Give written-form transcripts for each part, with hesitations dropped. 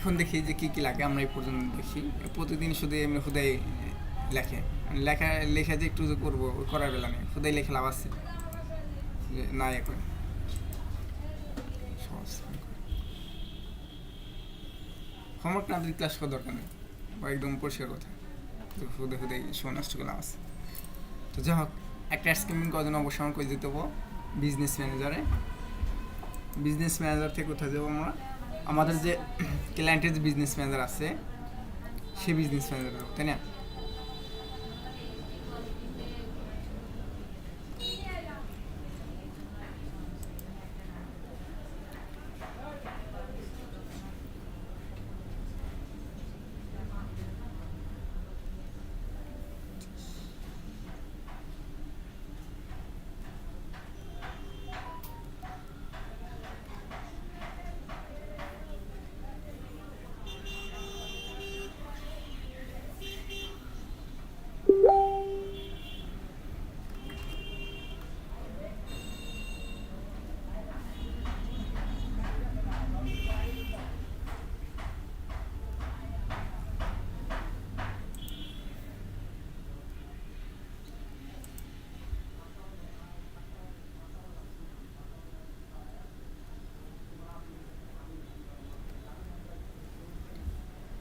এখন দেখি যে কী কী লাগে, আমরা এই পর্যন্ত দেখি প্রতিদিন শুধু এমনি হুদাই লেখে লেখা যে একটু যে করবো করার বেলা নেই, হুদাই লেখে লাভ আছে যে না এখন সহজ হোমওয়ার্ক না দিলে ক্লাস করার দরকার নেই, বা একদম পরিষ্কার কথা, তো হুদাই সময় নষ্ট করে লাভ আছে। তো যাই হোক, একটা স্কিমিং করার জন্য অবশ্যই আমার করে দিতে হবো বিজনেস ম্যানেজার থেকে কোথায় যাবো আমরা, আমাদের যে ক্লায়েন্টের যে বিজনেস ম্যানেজার আছে সে বিজনেস ম্যানেজার যাবো, তাই না?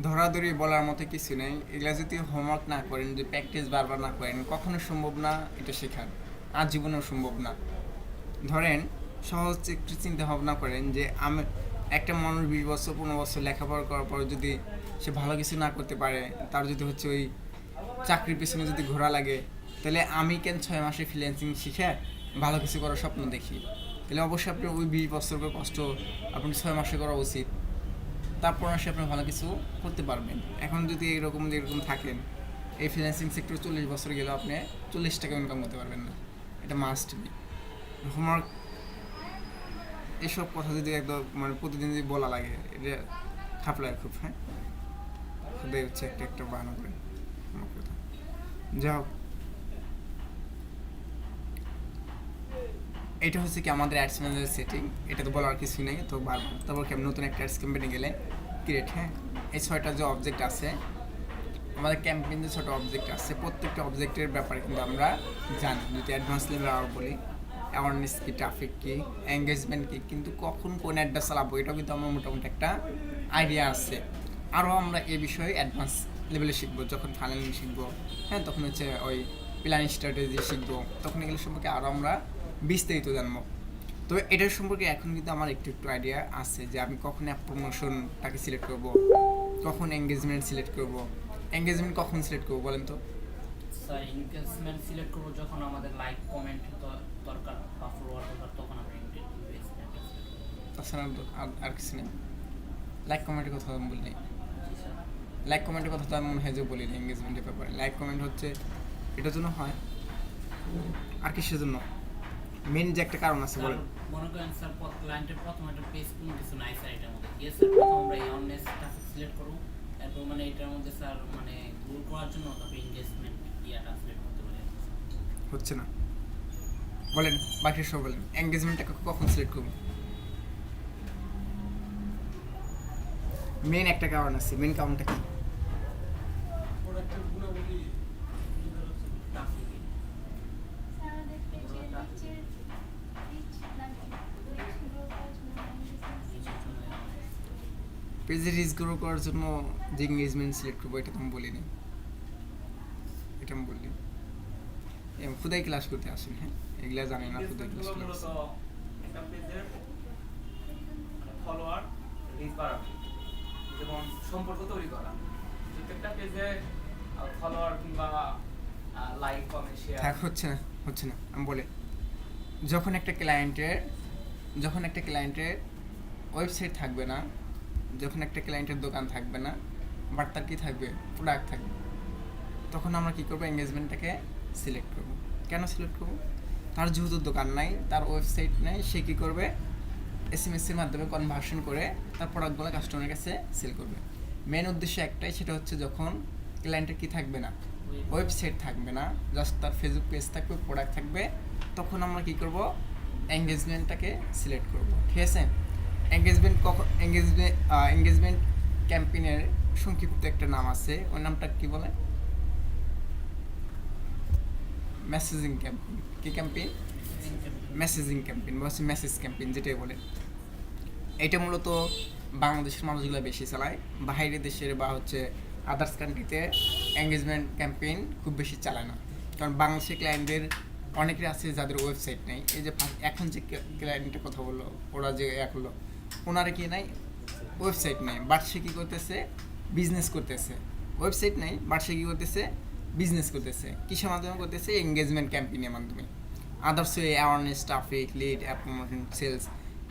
ধরাধরি বলার মতো কিছু নেই, এগুলা যদি হোমওয়ার্ক না করেন, যদি প্র্যাকটিস বারবার না করেন, কখনো সম্ভব না এটা শেখার, আর জীবনেও সম্ভব না। ধরেন সহজ একটু চিন্তা ভাবনা করেন যে আমি একটা মানুষ 20 বছর 15 বছর লেখাপড়া করার পর যদি সে ভালো কিছু না করতে পারে, তার যদি হচ্ছে ওই চাকরির পেছনে যদি ঘোরা লাগে, তাহলে আমি কেন 6 মাসে ফ্রিল্যান্সিং শিখে ভালো কিছু করার স্বপ্ন দেখি? তাহলে অবশ্যই আপনার ওই 20 বছর করে কষ্ট আপনি 6 মাসে করা উচিত, তারপর আসে আপনি ভালো কিছু করতে পারবেন। এখন যদি এরকম থাকেন, এই ফ্রিল্যান্সিং সেক্টরে 40 বছর গেলেও আপনি 40 টাকা ইনকাম করতে পারবেন না, এটা মাস্ট বি। হোমওয়ার্ক এসব কথা যদি একদম মানে প্রতিদিন যদি বলা লাগে, এটা খারাপ লাগে খুব। হ্যাঁ, খুবই হচ্ছে একটা বাহানা করে আমার কথা। যাই হোক, এটা হচ্ছে কি আমাদের অ্যাডস ম্যানেজার সেটিং, এটা তো বলার কিছুই নেই। তো তারপর কি নতুন একটা অ্যাডস ক্যাম্পেইনে গেলে ক্রিয়েট, হ্যাঁ, এই 6টা যে অবজেক্ট আছে আমাদের ক্যাম্পেইন, যে 6টা অবজেক্ট আছে, প্রত্যেকটা অবজেক্টের ব্যাপারে কিন্তু আমরা জানি। যদি অ্যাডভান্স লেভেল আর বলি, অ্যাওয়ারনেস কি, ট্রাফিক কি, এঙ্গেজমেন্ট কি, কিন্তু কখন কোন অ্যাডটা চালাবো এটাও কিন্তু আমার মোটামুটি একটা আইডিয়া আছে। আরও আমরা এই বিষয়ে অ্যাডভান্স লেভেলে শিখবো, যখন ফাইনালি শিখবো, হ্যাঁ, তখন হচ্ছে ওই প্ল্যানিং স্ট্র্যাটেজি শিখবো, তখন এগুলো সম্পর্কে আরও আমরা বিস্তারিত জানবো। তবে এটার সম্পর্কে এখন কিন্তু আমার একটু আইডিয়া আছে যে আমি কখন অ্যাপ প্রমোশনটাকে সিলেক্ট করব, কখন এঙ্গেজমেন্ট সিলেক্ট করব। এঙ্গেজমেন্ট কখন সিলেক্ট করব বলেন তো? স্যার এনগেজমেন্ট সিলেক্ট করব যখন আমাদের লাইক কমেন্ট দরকার বা ফলোয়ার দরকার, তখন আমরা এনগেজমেন্ট সিলেক্ট করব। তাছাড়া আর কিছু নেই। লাইক কমেন্টের কথা আমি বলি নাই। জি স্যার। লাইক কমেন্টের কথা তো আমি মনে হয় যে বলি না এঙ্গেজমেন্টের ব্যাপারে। লাইক কমেন্ট হচ্ছে এটার জন্য হয়, আর কিসের জন্য? মেন যে একটা কারণ আছে বলেন। মনে করেন স্যার ক্লায়েন্টের প্রথম একটা পেজ কোনো কিছু নাই স্যার, এটার মধ্যে কি স্যার প্রথম আমরা অননেস ট্রাফিক সিলেক্ট করব, তারপর মানে এটার মধ্যে স্যার মানে গ্রো করার জন্য তারপর এনগেজমেন্ট ইয়াটা সিলেক্ট করতে পারি। হচ্ছে না, বলেন বাকি সব বলেন। এঙ্গেজমেন্টটাকে কখন সিলেক্ট করবো? মেন একটা কারণ আছে, মেন কারণটা কি? পেজে রিচ গ্রো করার জন্য যে এঙ্গেজমেন্ট সিলেক্ট করবো এটা তো আমি বলিনি, এটা আমি বললি খুদাই ক্লাস করতে আসেন। হ্যাঁ, এগুলা জানি না, খুদাই ক্লাস করতে আসেন। একটা পেজের ফলোয়ার রিচ বাড়ানো, যেমন সম্পর্ক তৈরি করা, প্রত্যেকটা পেজে ফলোয়ার কিংবা লাইক কমেন্ট শেয়ার। থাক, হচ্ছে না আমি বলি, যখন একটা ক্লায়েন্টের ওয়েবসাইট থাকবে না, যখন একটা ক্লায়েন্টের দোকান থাকবে না, বাট তার কি থাকবে, প্রোডাক্ট থাকবে, তখন আমরা কী করবো, এঙ্গেজমেন্টটাকে সিলেক্ট করবো। কেন সিলেক্ট করবো? তার যেহেতু দোকান নাই, তার ওয়েবসাইট নেই, সে কী করবে, SMS-এর মাধ্যমে কনভার্সন করে তার প্রোডাক্টগুলো কাস্টমারের কাছে সেল করবে। মেন উদ্দেশ্য একটাই, সেটা হচ্ছে যখন ক্লায়েন্টের কি থাকবে না, ওয়েবসাইট থাকবে না, জাস্ট তার ফেসবুক পেজ থাকবে, প্রোডাক্ট থাকবে, তখন আমরা কী করব, এঙ্গেজমেন্টটাকে সিলেক্ট করব। ঠিক আছে? এঙ্গেজমেন্ট ক্যাম্পেইনের সংক্ষিপ্ত একটা নাম আছে, ওই নামটা কি বলে? Messaging campaign. কি ক্যাম্পেইন? মেসেজিং ক্যাম্পেইন বা হচ্ছে মেসেজ ক্যাম্পেইন যেটাই বলে। এটা মূলত বাংলাদেশের মানুষগুলো বেশি চালায়, বাইরের দেশের বা হচ্ছে আদার্স কান্ট্রিতে এঙ্গেজমেন্ট ক্যাম্পেইন খুব বেশি চালায় না। কারণ বাংলাদেশের ক্লায়েন্টদের অনেকেই আছে যাদের ওয়েবসাইট নেই। এই যে এখন যে ক্লায়েন্টের কথা বললো, ওরা যে এক হলো, ওনারা কি নাই? ওয়েবসাইট নেই, বাট সে কী করতেছে? বিজনেস করতেছে। ওয়েবসাইট নেই, বাট সে কী করতেছে? বিজনেস করতেছে। কিসের মাধ্যমে করতেছে? এঙ্গেজমেন্ট ক্যাম্পেইনের মাধ্যমে। Others awareness, traffic, lead, app promotion, sales,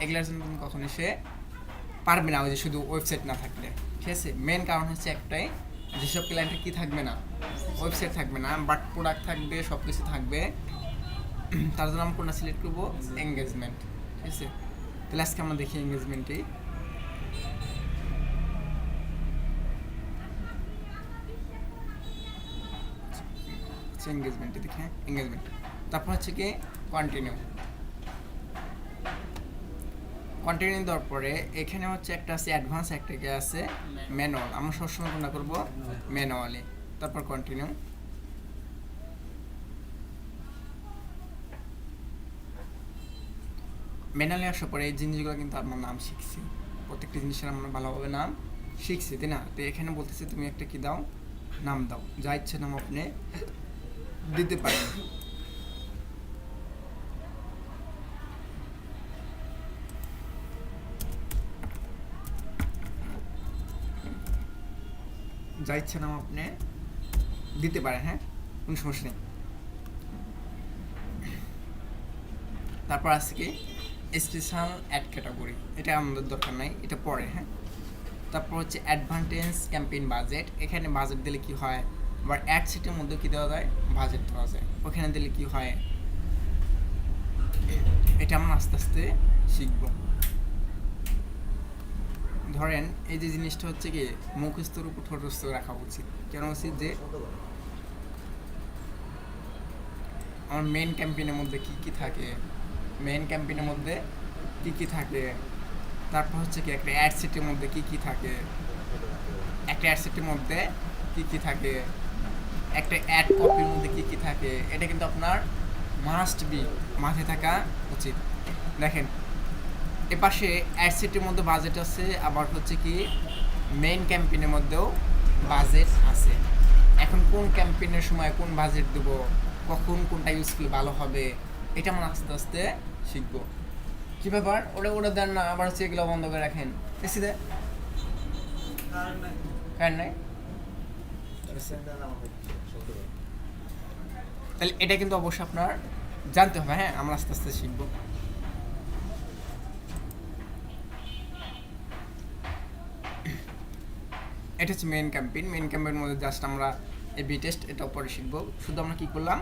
এগুলোর জন্য কখনোই সে পারবে না, ওই যে শুধু ওয়েবসাইট না থাকলে। ঠিক আছে, মেন কারণ হচ্ছে একটাই, যেসব ক্লায়েন্টের কী থাকবে না? ওয়েবসাইট থাকবে না, বাট প্রোডাক্ট থাকবে, সব কিছু থাকবে। তার জন্য আমরা কোনটা সিলেক্ট করবো? এঙ্গেজমেন্ট। ঠিক আছে, তাহলে আজকে আমরা দেখি এঙ্গেজমেন্টই। এঙ্গেজমেন্টে দেখি, হ্যাঁ এঙ্গেজমেন্ট। তারপর হচ্ছে কি কন্টিনিউ। কন্টিনিউ দেওয়ার পরে এখানে হচ্ছে একটা আছে অ্যাডভান্স, একটা কি আছে ম্যানুয়াল। আমরা সবসময় কোনটা করবো? ম্যানুয়ালি। তারপর কন্টিনিউ। ম্যানুয়ালি আসার পরে এই জিনিসগুলো কিন্তু আমরা নাম শিখছি, প্রত্যেকটা জিনিসের আমরা ভালোভাবে নাম শিখছি, তাই না? তো এখানে বলতেছে তুমি একটা কি দাও, নাম দাও, যা ইচ্ছে নাম আপনি দিতে পারেন। যা ইচ্ছে নাম আপনি দিতে পারেন, হ্যাঁ, কোনো সমস্যা নেই। তারপর আছে কি স্পেশাল অ্যাড ক্যাটাগরি, এটা আমাদের দরকার নাই, এটা পরে, হ্যাঁ। তারপর হচ্ছে অ্যাডভান্টেজ ক্যাম্পেইন বাজেট। এখানে বাজেট দিলে কি হয়, আবার অ্যাড সেটের মধ্যে কি দেওয়া যায়? বাজেট দেওয়া যায়। ওখানে দিলে কি হয়, এটা আমরা আস্তে আস্তে শিখব। ধরেন এই যে জিনিসটা হচ্ছে কি মুখস্থর উপর ঠোঁটস্থ রাখা উচিত। কেন উচিত? যে আমার মেইন ক্যাম্পেইনের মধ্যে কি কি থাকে, মেইন ক্যাম্পেইনের মধ্যে কি কি থাকে, তারপর হচ্ছে কি একটা অ্যাড সেটের মধ্যে কি কি থাকে, একটা অ্যাড সেটের মধ্যে কি কি থাকে, একটা অ্যাড কপির মধ্যে কি কি থাকে, এটা কিন্তু আপনার মাস্ট বি মাথায় থাকা উচিত। দেখেন এপাশে অ্যাড সেটের মধ্যে বাজেট আছে, আবার হচ্ছে কি মেইন ক্যাম্পেইনের মধ্যেও বাজেট আছে। এখন কোন ক্যাম্পেইনের সময় কোন বাজেট দেব, কখন কোনটা ইউজ করলে ভালো হবে, এটা আমরা আস্তে আস্তে শিখবো। কি ব্যাপার, ওটা দেন না, আবার হচ্ছে এগুলো বন্ধ করে রাখেন। এসি দে, কারেন্ট নাই। তাহলে এটা কিন্তু অবশ্যই আপনার জানতে হবে, হ্যাঁ, আমরা আস্তে আস্তে শিখবো। এটা হচ্ছে মেইন ক্যাম্পেইন। মেইন ক্যাম্পেইনের মধ্যে জাস্ট আমরা এবি টেস্ট, এটা পরে শিখবো। শুধু আমরা কি করলাম,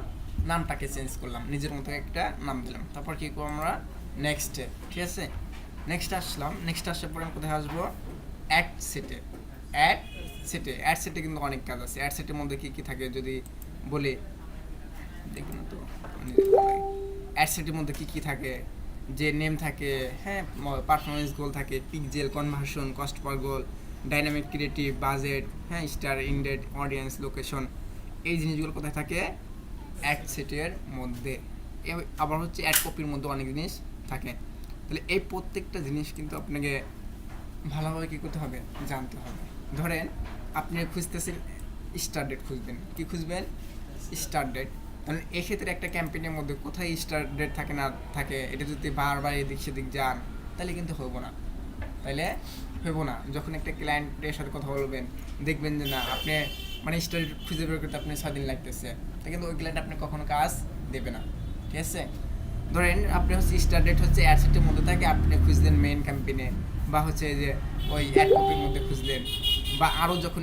নামটাকে চেঞ্জ করলাম, নিজের মতো একটা নাম দিলাম। তারপর কি করবো আমরা নেক্সটে, ঠিক আছে। নেক্সট আসলাম, নেক্সট আসার পরে কোথায় আসবো? অ্যাড সেটে। অ্যাড সেটে কিন্তু অনেক কাজ আছে। অ্যাড সেটের মধ্যে কি কি থাকে যদি বলি, দেখুন তো অ্যাড সেটের মধ্যে কি কি থাকে, যে নেম থাকে, হ্যাঁ, পারফরমেন্স গোল থাকে, পিকজেল, কনভার্সন, কস্ট পার গোল, ডাইনামিক ক্রিয়েটিভ, বাজেট, হ্যাঁ, স্টার, ইন্ডেড, অডিয়েন্স, লোকেশন, এই জিনিসগুলো কোথায় থাকে? অ্যাড সেটের মধ্যে। আবার হচ্ছে অ্যাড কপির মধ্যে অনেক জিনিস থাকে। তাহলে এই প্রত্যেকটা জিনিস কিন্তু আপনাকে ভালোভাবে কী করতে হবে? জানতে হবে। ধরেন আপনি খুঁজতেছেন স্টার ডেট, খুঁজবেন কি খুঁজবেন? Star date. কারণ এক্ষেত্রে একটা ক্যাম্পেইনের মধ্যে কোথায় স্টার ডেট থাকে না থাকে, এটা যদি বারবার এদিক সেদিক যান তাহলে কিন্তু হইব না, যখন একটা ক্লায়েন্টের সাথে কথা বলবেন দেখবেন যে না আপনি মানে স্টার ডেট খুঁজে বের করতে আপনি 6 দিন লাগতেছে, তা কিন্তু ওই ক্লায়েন্ট আপনি কখনো কাজ দেবে না। ঠিক আছে, ধরেন আপনি হচ্ছে স্টার ডেট হচ্ছে অ্যাড সেটের মধ্যে থাকে, আপনি খুঁজলেন মেইন ক্যাম্পেইনে, বা হচ্ছে যে ওই অ্যাড কপির মধ্যে খুঁজলেন, বা আরও যখন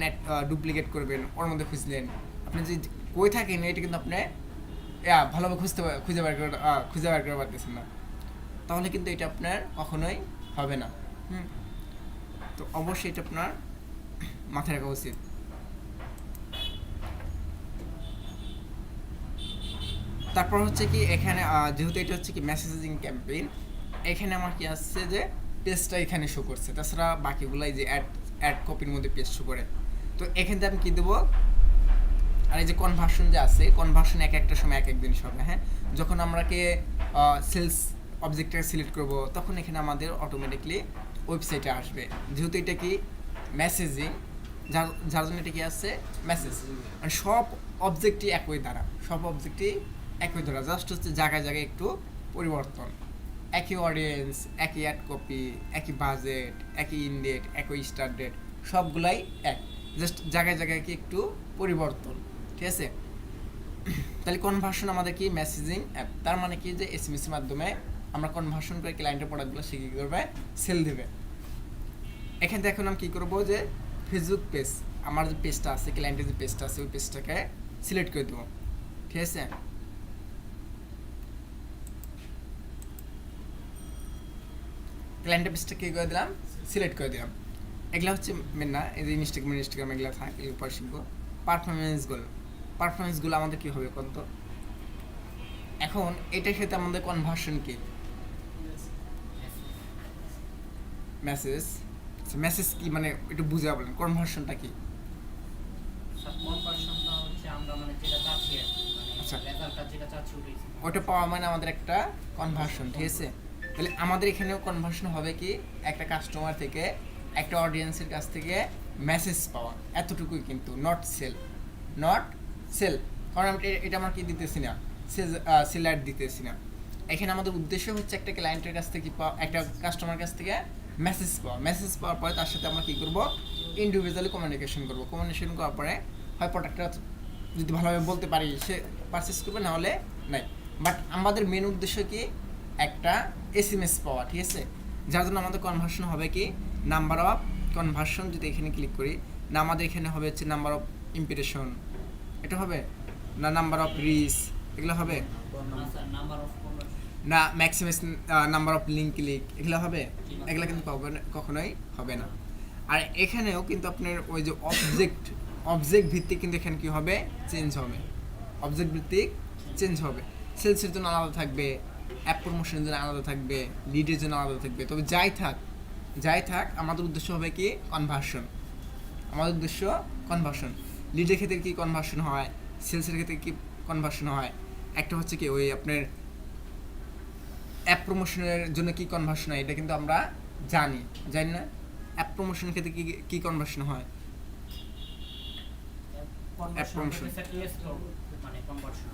ডুপ্লিকেট করবেন ওর মধ্যে খুঁজলেন, আপনি যদি কই থাকেন এটা কিন্তু আপনি ভালোভাবে খুঁজে বের করে পারতেছেন না, তাহলে কিন্তু এটা আপনার কখনোই হবে না। তো অবশ্যই এটা আপনার মাথায় রাখা উচিত। তারপর হচ্ছে কি এখানে যেহেতু এটা হচ্ছে কি মেসেজিং ক্যাম্পেইন, এখানে আমার কি আসছে যে পেজটা এখানে শো করছে, তাছাড়া বাকিগুলাই যে অ্যাড কপির মধ্যে পেজ শো করে। তো এখান থেকে আমি কী দেবো, আর এই যে কনভার্সন যে আছে, কনভার্সন এক একটা সময় এক এক জিনিস হবে। হ্যাঁ, যখন আমরাকে সেলস অবজেক্টটাকে সিলেক্ট করব তখন এখানে আমাদের অটোমেটিকলি ওয়েবসাইটে আসবে, যেহেতু এটা কি মেসেজিং, যার জন্য এটা কি আছে মেসেজ। মানে সব অবজেক্টই একই দ্বারা, সব অবজেক্টই একই দ্বারা, জাস্ট হচ্ছে জায়গায় জায়গায় একটু পরিবর্তন। একই অডিয়েন্স, একই অ্যাড কপি, একই বাজেট, একই ইনডেট, একই স্টার্ট ডেট, সবগুলাই এক, জাস্ট জায়গায় জায়গায় কি একটু পরিবর্তন। ঠিক আছে, তাহলে কনভার্সন আমাদের কি মেসেজিং অ্যাপ, তার মানে কি যে এসএমএস এর মাধ্যমে আমরা কনভার্সন করে ক্লায়েন্টের প্রোডাক্টগুলো সে কী করবে, সেল দেবে। এখান থেকে এখন আমি কী করবো, যে ফেসবুক পেজ, আমার যে পেজটা আছে, ক্লায়েন্টের যে পেজটা আছে, ওই পেজটাকে সিলেক্ট করে দেবো। ঠিক আছে, ক্লায়েন্টের পেজটা কী করে দিলাম, সিলেক্ট করে দিলাম। এগুলো হচ্ছে মেন না, এই যে ইনস্টাগ্রাম এগুলো থাকে, এরপর শিখবো পারফরমেন্সগুলো আমাদের কী হবে কত। এখন এটার সাথে আমাদের কনভার্সন কি, মেসেজ কি, মানে একটু বুঝে বলেন কনভার্সনটা কি। কনভার্সনটা হচ্ছে আমরা মানে যেটা চাচ্ছি আর কি, মানে আচ্ছা। রেজাল্টটা যেটা চাচ্ছি ওটাই। ওটা পাওয়া মানে আমাদের একটা কনভার্সন। ঠিক আছে, তাহলে আমাদের এখানেও কনভার্সন হবে কি, একটা কাস্টমার থেকে, একটা অডিয়েন্সের কাছ থেকে মেসেজ পাওয়া, এতটুকুই কিন্তু, নট সেল। কারণ আমি এটা আমার কি দিতেছি না, সেলার দিতেছি না। এখানে আমাদের উদ্দেশ্য হচ্ছে একটা ক্লায়েন্টের কাছ থেকে একটা কাস্টমার কাছ থেকে মেসেজ পাওয়ার পরে তার সাথে আমরা কী করবো, ইন্ডিভিজুয়ালি কমিউনিকেশন করার পরে হয় প্রোডাক্টটা যদি ভালোভাবে বলতে পারি সে পারচেস করবে, না হলে নাই। বাট আমাদের মেন উদ্দেশ্য কি, একটা এসএমএস পাওয়া। ঠিক আছে, যার জন্য আমাদের কনভার্সন হবে কি, নাম্বার অফ কনভার্সন, যদি এখানে ক্লিক করি না, আমাদের এখানে হবে হচ্ছে নাম্বার অফ ইমপ্রেশন, এটা হবে না, নাম্বার অফ রিচ, এগুলো হবে নাম্বার অফ না, maximum number of link click, এগুলো হবে, এগুলো কিন্তু কখনোই হবে না। আর এখানেও কিন্তু আপনার ওই যে অবজেক্ট ভিত্তিক কিন্তু এখানে কি হবে, চেঞ্জ হবে, অবজেক্ট ভিত্তিক চেঞ্জ হবে। সেলসের জন্য আলাদা থাকবে, অ্যাপ প্রমোশনের জন্য আলাদা থাকবে, লিডের জন্য আলাদা থাকবে। তবে যাই থাক আমাদের উদ্দেশ্য হবে কি, কনভার্সন। লিডের ক্ষেত্রে কি কনভার্সন হয়, সেলসের ক্ষেত্রে কি কনভার্সন হয়, একটা হচ্ছে কি ওই আপনার অ্যাপ প্রমোশনের জন্য কি কনভার্সন হয়, এটা কিন্তু আমরা জানি না। অ্যাপ প্রমোশনের ক্ষেত্রে কি কনভার্সন হয়, অ্যাপ প্রমোশন। মানে কনভার্সন।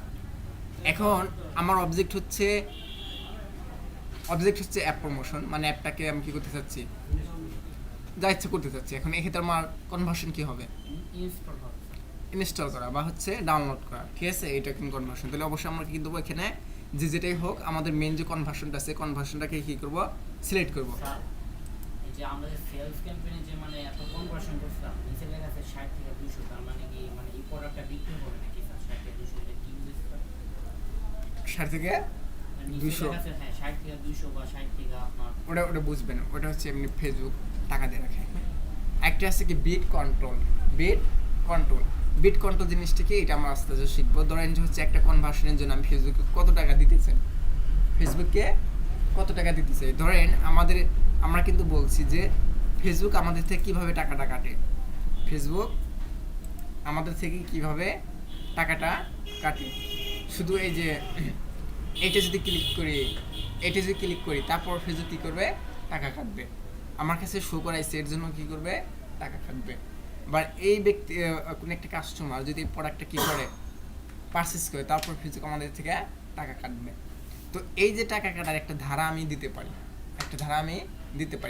এখন আমার অবজেক্ট হচ্ছে অ্যাপ প্রমোশন, মানে অ্যাপটাকে আমি কি করতে চাচ্ছি, যা ইচ্ছা করতে চাচ্ছি। এখন এক্ষেত্রে আমার কনভার্সন কি হবে, ইনস্টল করা বা হচ্ছে ডাউনলোড করা। ঠিক আছে, এটা কিন্তু কনভার্সন। তাহলে অবশ্যই আমরা কি দেবো, এখানে যেটাই হোক আমাদের মেন যে কনভার্সনটা আছে, কনভার্সনটাকে কি করব, সিলেক্ট করব। এই যে আমরা সেলস ক্যাম্পেইনে যে মানে এত কনভার্সন করছিলাম, নিচে লেখা আছে 60 থেকে 200, তার মানে কি মানে এই প্রোডাক্টটা বিক্রি হবে নাকি স্যার 60 থেকে 200, এটা কি বুঝছেন? 60 থেকে 200, হ্যাঁ 60 থেকে 200 বা 60 থেকে আপনার ওটা বুঝবেন, ওটা হচ্ছে এমনি ফেসবুক টাকা দিয়ে রাখে। একটা আছে কি বিট কন্ট্রোল জিনিসটা কি, এটা আমরা আস্তে আস্তে শিখবো। ধরেন যে হচ্ছে একটা কনভার্সনের জন্য আমি ফেসবুকে কত টাকা দিতে চাই, ধরেন আমরা কিন্তু বলছি যে ফেসবুক আমাদের থেকে কিভাবে টাকাটা কাটে, শুধু এই যে এটা যদি ক্লিক করি তারপর ফেসবুক কী করবে, টাকা কাটবে। আমার কাছে শো করাইছে, এর জন্য কী করবে, টাকা কাটবে। বা এই ব্যক্তি কোনো একটা কাস্টমার যদি প্রোডাক্টটা কী করে, পারচেস করে, তারপর ফেসবুক আমাদের থেকে টাকা কাটবে। তো এই যে টাকা কাটার একটা ধারা আমি দিতে পারি,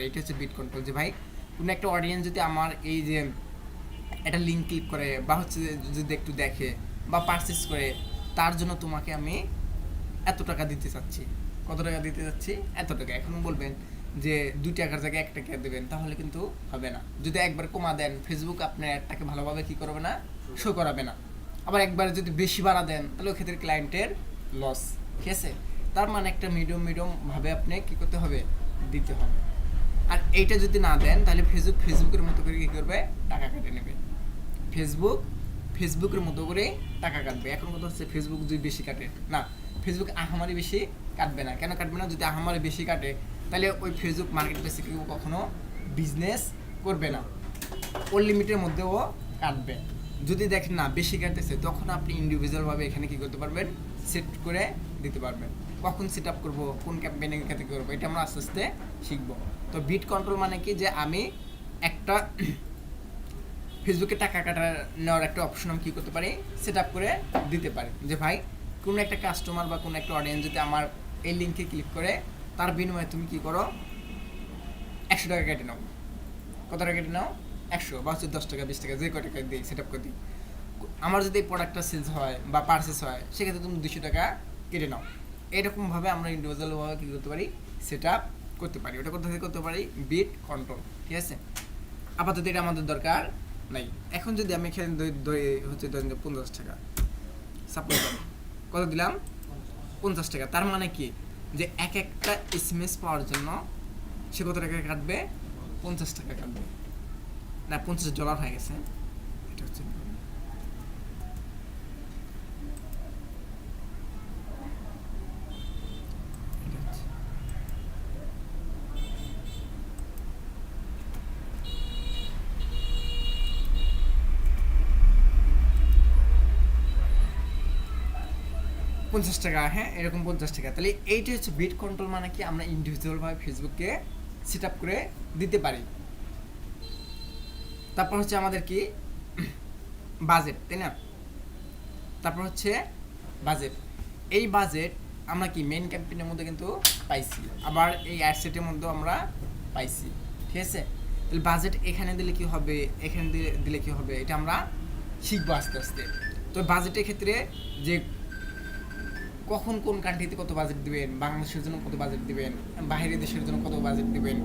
এটা হচ্ছে বিট কন্ট্রোল। যে ভাই কোনো একটা অডিয়েন্স যদি আমার এই যে একটা লিঙ্ক ক্লিক করে বা হচ্ছে যদি একটু দেখে বা পারচেস করে, তার জন্য তোমাকে আমি এত টাকা দিতে চাচ্ছি। কত টাকা দিতে চাচ্ছি, এত টাকা। এখন বলবেন যে 2 টাকার জায়গায় 1 টাকা দেবেন, তাহলে কিন্তু হবে না। যদি একবার কমা দেন, ফেসবুক আপনার অ্যাডটাকে ভালোভাবে কী করবে না, শো করাবে না। আবার একবার যদি বেশি বাড়া দেন, তাহলে ওই ক্ষেত্রে ক্লায়েন্টের লস। ঠিক আছে, তার মানে একটা মিডিয়াম ভাবে আপনি কী করতে হবে, দিতে হবে। আর এইটা যদি না দেন, তাহলে ফেসবুকের মতো করে কী করবে, টাকা কেটে নেবে। ফেসবুকের মতো করে টাকা কাটবে। এখন কথা হচ্ছে ফেসবুক যদি বেশি কাটে না, ফেসবুক আহামারি বেশি কাটবে না। কেন কাটবে না, যদি আহামারি বেশি কাটে তাহলে ওই ফেসবুক মার্কেট প্লেসে কেউ কখনো বিজনেস করবে না, ওর লিমিটের মধ্যেও কাটবে। যদি দেখেন না বেশি কাটতেছে, তখন আপনি ইন্ডিভিজুয়ালভাবে এখানে কী করতে পারবেন, সেট করে দিতে পারবেন। কখন সেট আপ করবো, কোন ক্যাম্পেইনের ক্ষেত্রে করবো, এটা আমরা আস্তে আস্তে শিখবো। তো বিট কন্ট্রোল মানে কি, যে আমি একটা ফেসবুকে টাকা কাটা নেওয়ার একটা অপশন আমি কী করতে পারি, সেট আপ করে দিতে পারি। যে ভাই কোনো একটা কাস্টমার বা কোনো একটা অডিয়েন্স যদি আমার এই লিঙ্কে ক্লিক করে, তার বিনিময়ে তুমি কী করো, 100 টাকা কেটে নাও। কত টাকা কেটে নাও, 100 বা 10 টাকা 20 টাকা যে কয় টাকা দিই সেট আপ করে দিই। আমার যদি এই প্রোডাক্টটা সেলস হয় বা পারচেস হয়, সেক্ষেত্রে তুমি 200 টাকা কেটে নাও। এরকমভাবে আমরা ইন্ডিভিজুয়ালভাবে কী করতে পারি, সেট আপ করতে পারি। ওটা কোথা থেকে করতে পারি, বিট কন্ট্রোল। ঠিক আছে, আপাতত এটা আমাদের দরকার নাই। এখন যদি আমি এখানে হচ্ছে 50 টাকা সাপোজ কত দিলাম, 50 টাকা। তার মানে কি, যে একটা SMS পাওয়ার জন্য সে কত টাকা কাটবে, 50 টাকা কাটবে না, $50 হয়ে গেছে। এটা হচ্ছে $50, হ্যাঁ এরকম 50 টাকা। তাহলে এইটা হচ্ছে বিট কন্ট্রোল, মানে কি আমরা ইন্ডিভিজুয়ালভাবে ফেসবুককে সেট আপ করে দিতে পারি। তারপর হচ্ছে আমাদের কি বাজেট, তাই না? তারপর হচ্ছে বাজেট। এই বাজেট আমরা কি মেইন ক্যাম্পেইনের মধ্যে কিন্তু পাইছি, আবার এই অ্যাডসেটের মধ্যেও আমরা পাইছি। ঠিক আছে, তাহলে বাজেট এখানে দিলে কি হবে, এখানে দিলে কি হবে, এটা আমরা শিখবো আস্তে আস্তে। তো বাজেটের ক্ষেত্রে যে কখন কোন কান্ট্রিতে কত বাজেট দিবেন, বাংলাদেশের জন্য কত বাজেট দিবেন, বাইরের দেশের জন্য কত বাজেট দিবেন,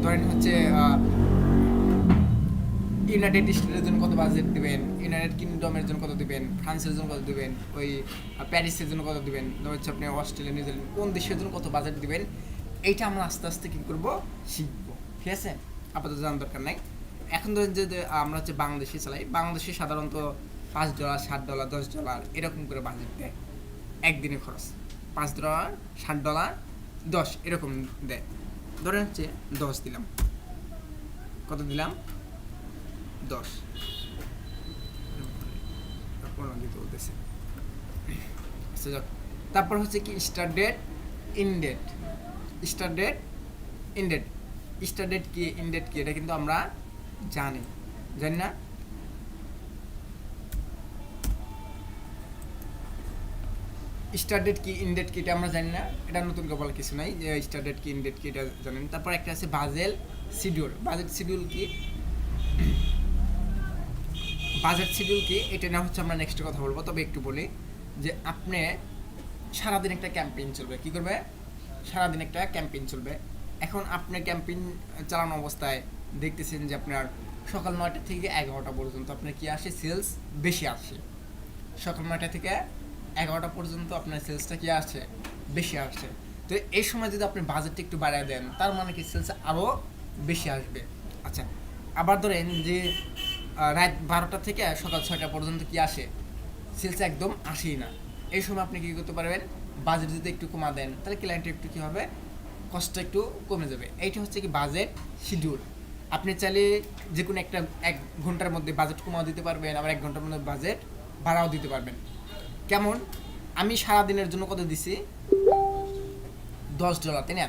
ধরেন হচ্ছে ইউনাইটেড স্টেটের জন্য কত বাজেট দিবেন, ইউনাইটেড কিংডমের জন্য কত দিবেন, ফ্রান্সের জন্য কত দিবেন, ওই প্যারিসের জন্য কত দিবেন, হচ্ছে আপনি অস্ট্রেলিয়া নিউজিল্যান্ড কোন দেশের জন্য কত বাজেট দিবেন, এইটা আমরা আস্তে আস্তে কী করবো, শিখবো। ঠিক আছে, আপাতত জানার দরকার নাই। এখন ধরেন যে আমরা হচ্ছে বাংলাদেশে চালাই, বাংলাদেশে সাধারণত $5, $7, $10 এরকম করে বাজেট দেয় একদিনের খরচ। $5, $7, $10 এরকম দেয়। ধরেন হচ্ছে 10 দিলাম, কত দিলাম, 10 দিতে বলতেছে। তারপর হচ্ছে কি start date, end date. Start date, end date. Start date কি, ইন ডেট কি, এটা কিন্তু আমরা জানি না? স্টার্ট ডেট কি, ইন ডেট কি, এটা আমরা জানি না, এটা নতুন করে বলার কিছু নাই, যে স্টার্ট ডেট কি, ইন ডেট কি, এটা জানেন। তারপর একটা আছে বাজেট শিডিউল। বাজেট শিডিউল কি, বাজেট শিডিউল কি, এটা না হচ্ছে আমরা নেক্সট কথা বলবো। তবে একটু বলি যে আপনি সারাদিন একটা ক্যাম্পেইন চলবে, কি করবে, সারাদিন একটা ক্যাম্পেইন চলবে। এখন আপনি ক্যাম্পেইন চালানো অবস্থায় দেখতেছেন যে আপনার সকাল 9টা থেকে 11টা পর্যন্ত আপনার কি আসে, সেলস বেশি আসে। সকাল 9টা থেকে 11টা পর্যন্ত আপনার সেলসটা কি আসে, বেশি আসে। তো এই সময় যদি আপনি বাজেটটা একটু বাড়ায় দেন, তার মানে কি সেলস আরও বেশি আসবে। আচ্ছা, আবার ধরেন যে রাত 12টা থেকে সকাল 6টা পর্যন্ত কি আসে, সেলস একদম আসেই না। এই সময় আপনি কী করতে পারবেন, বাজেট যদি একটু কমা দেন, তাহলে ক্লায়েন্টের একটু কী হবে, কষ্টটা একটু কমে যাবে। এইটা হচ্ছে কি বাজেট শিডিউল। আপনি চাইলে যে কোনো একটা 1 ঘন্টার মধ্যে বাজেট কমাও দিতে পারবেন, আবার 1 ঘন্টার মধ্যে বাজেট বাড়াও দিতে পারবেন। কেমন, আমি সারাদিনের জন্য কত দিছি, $10, তাই না?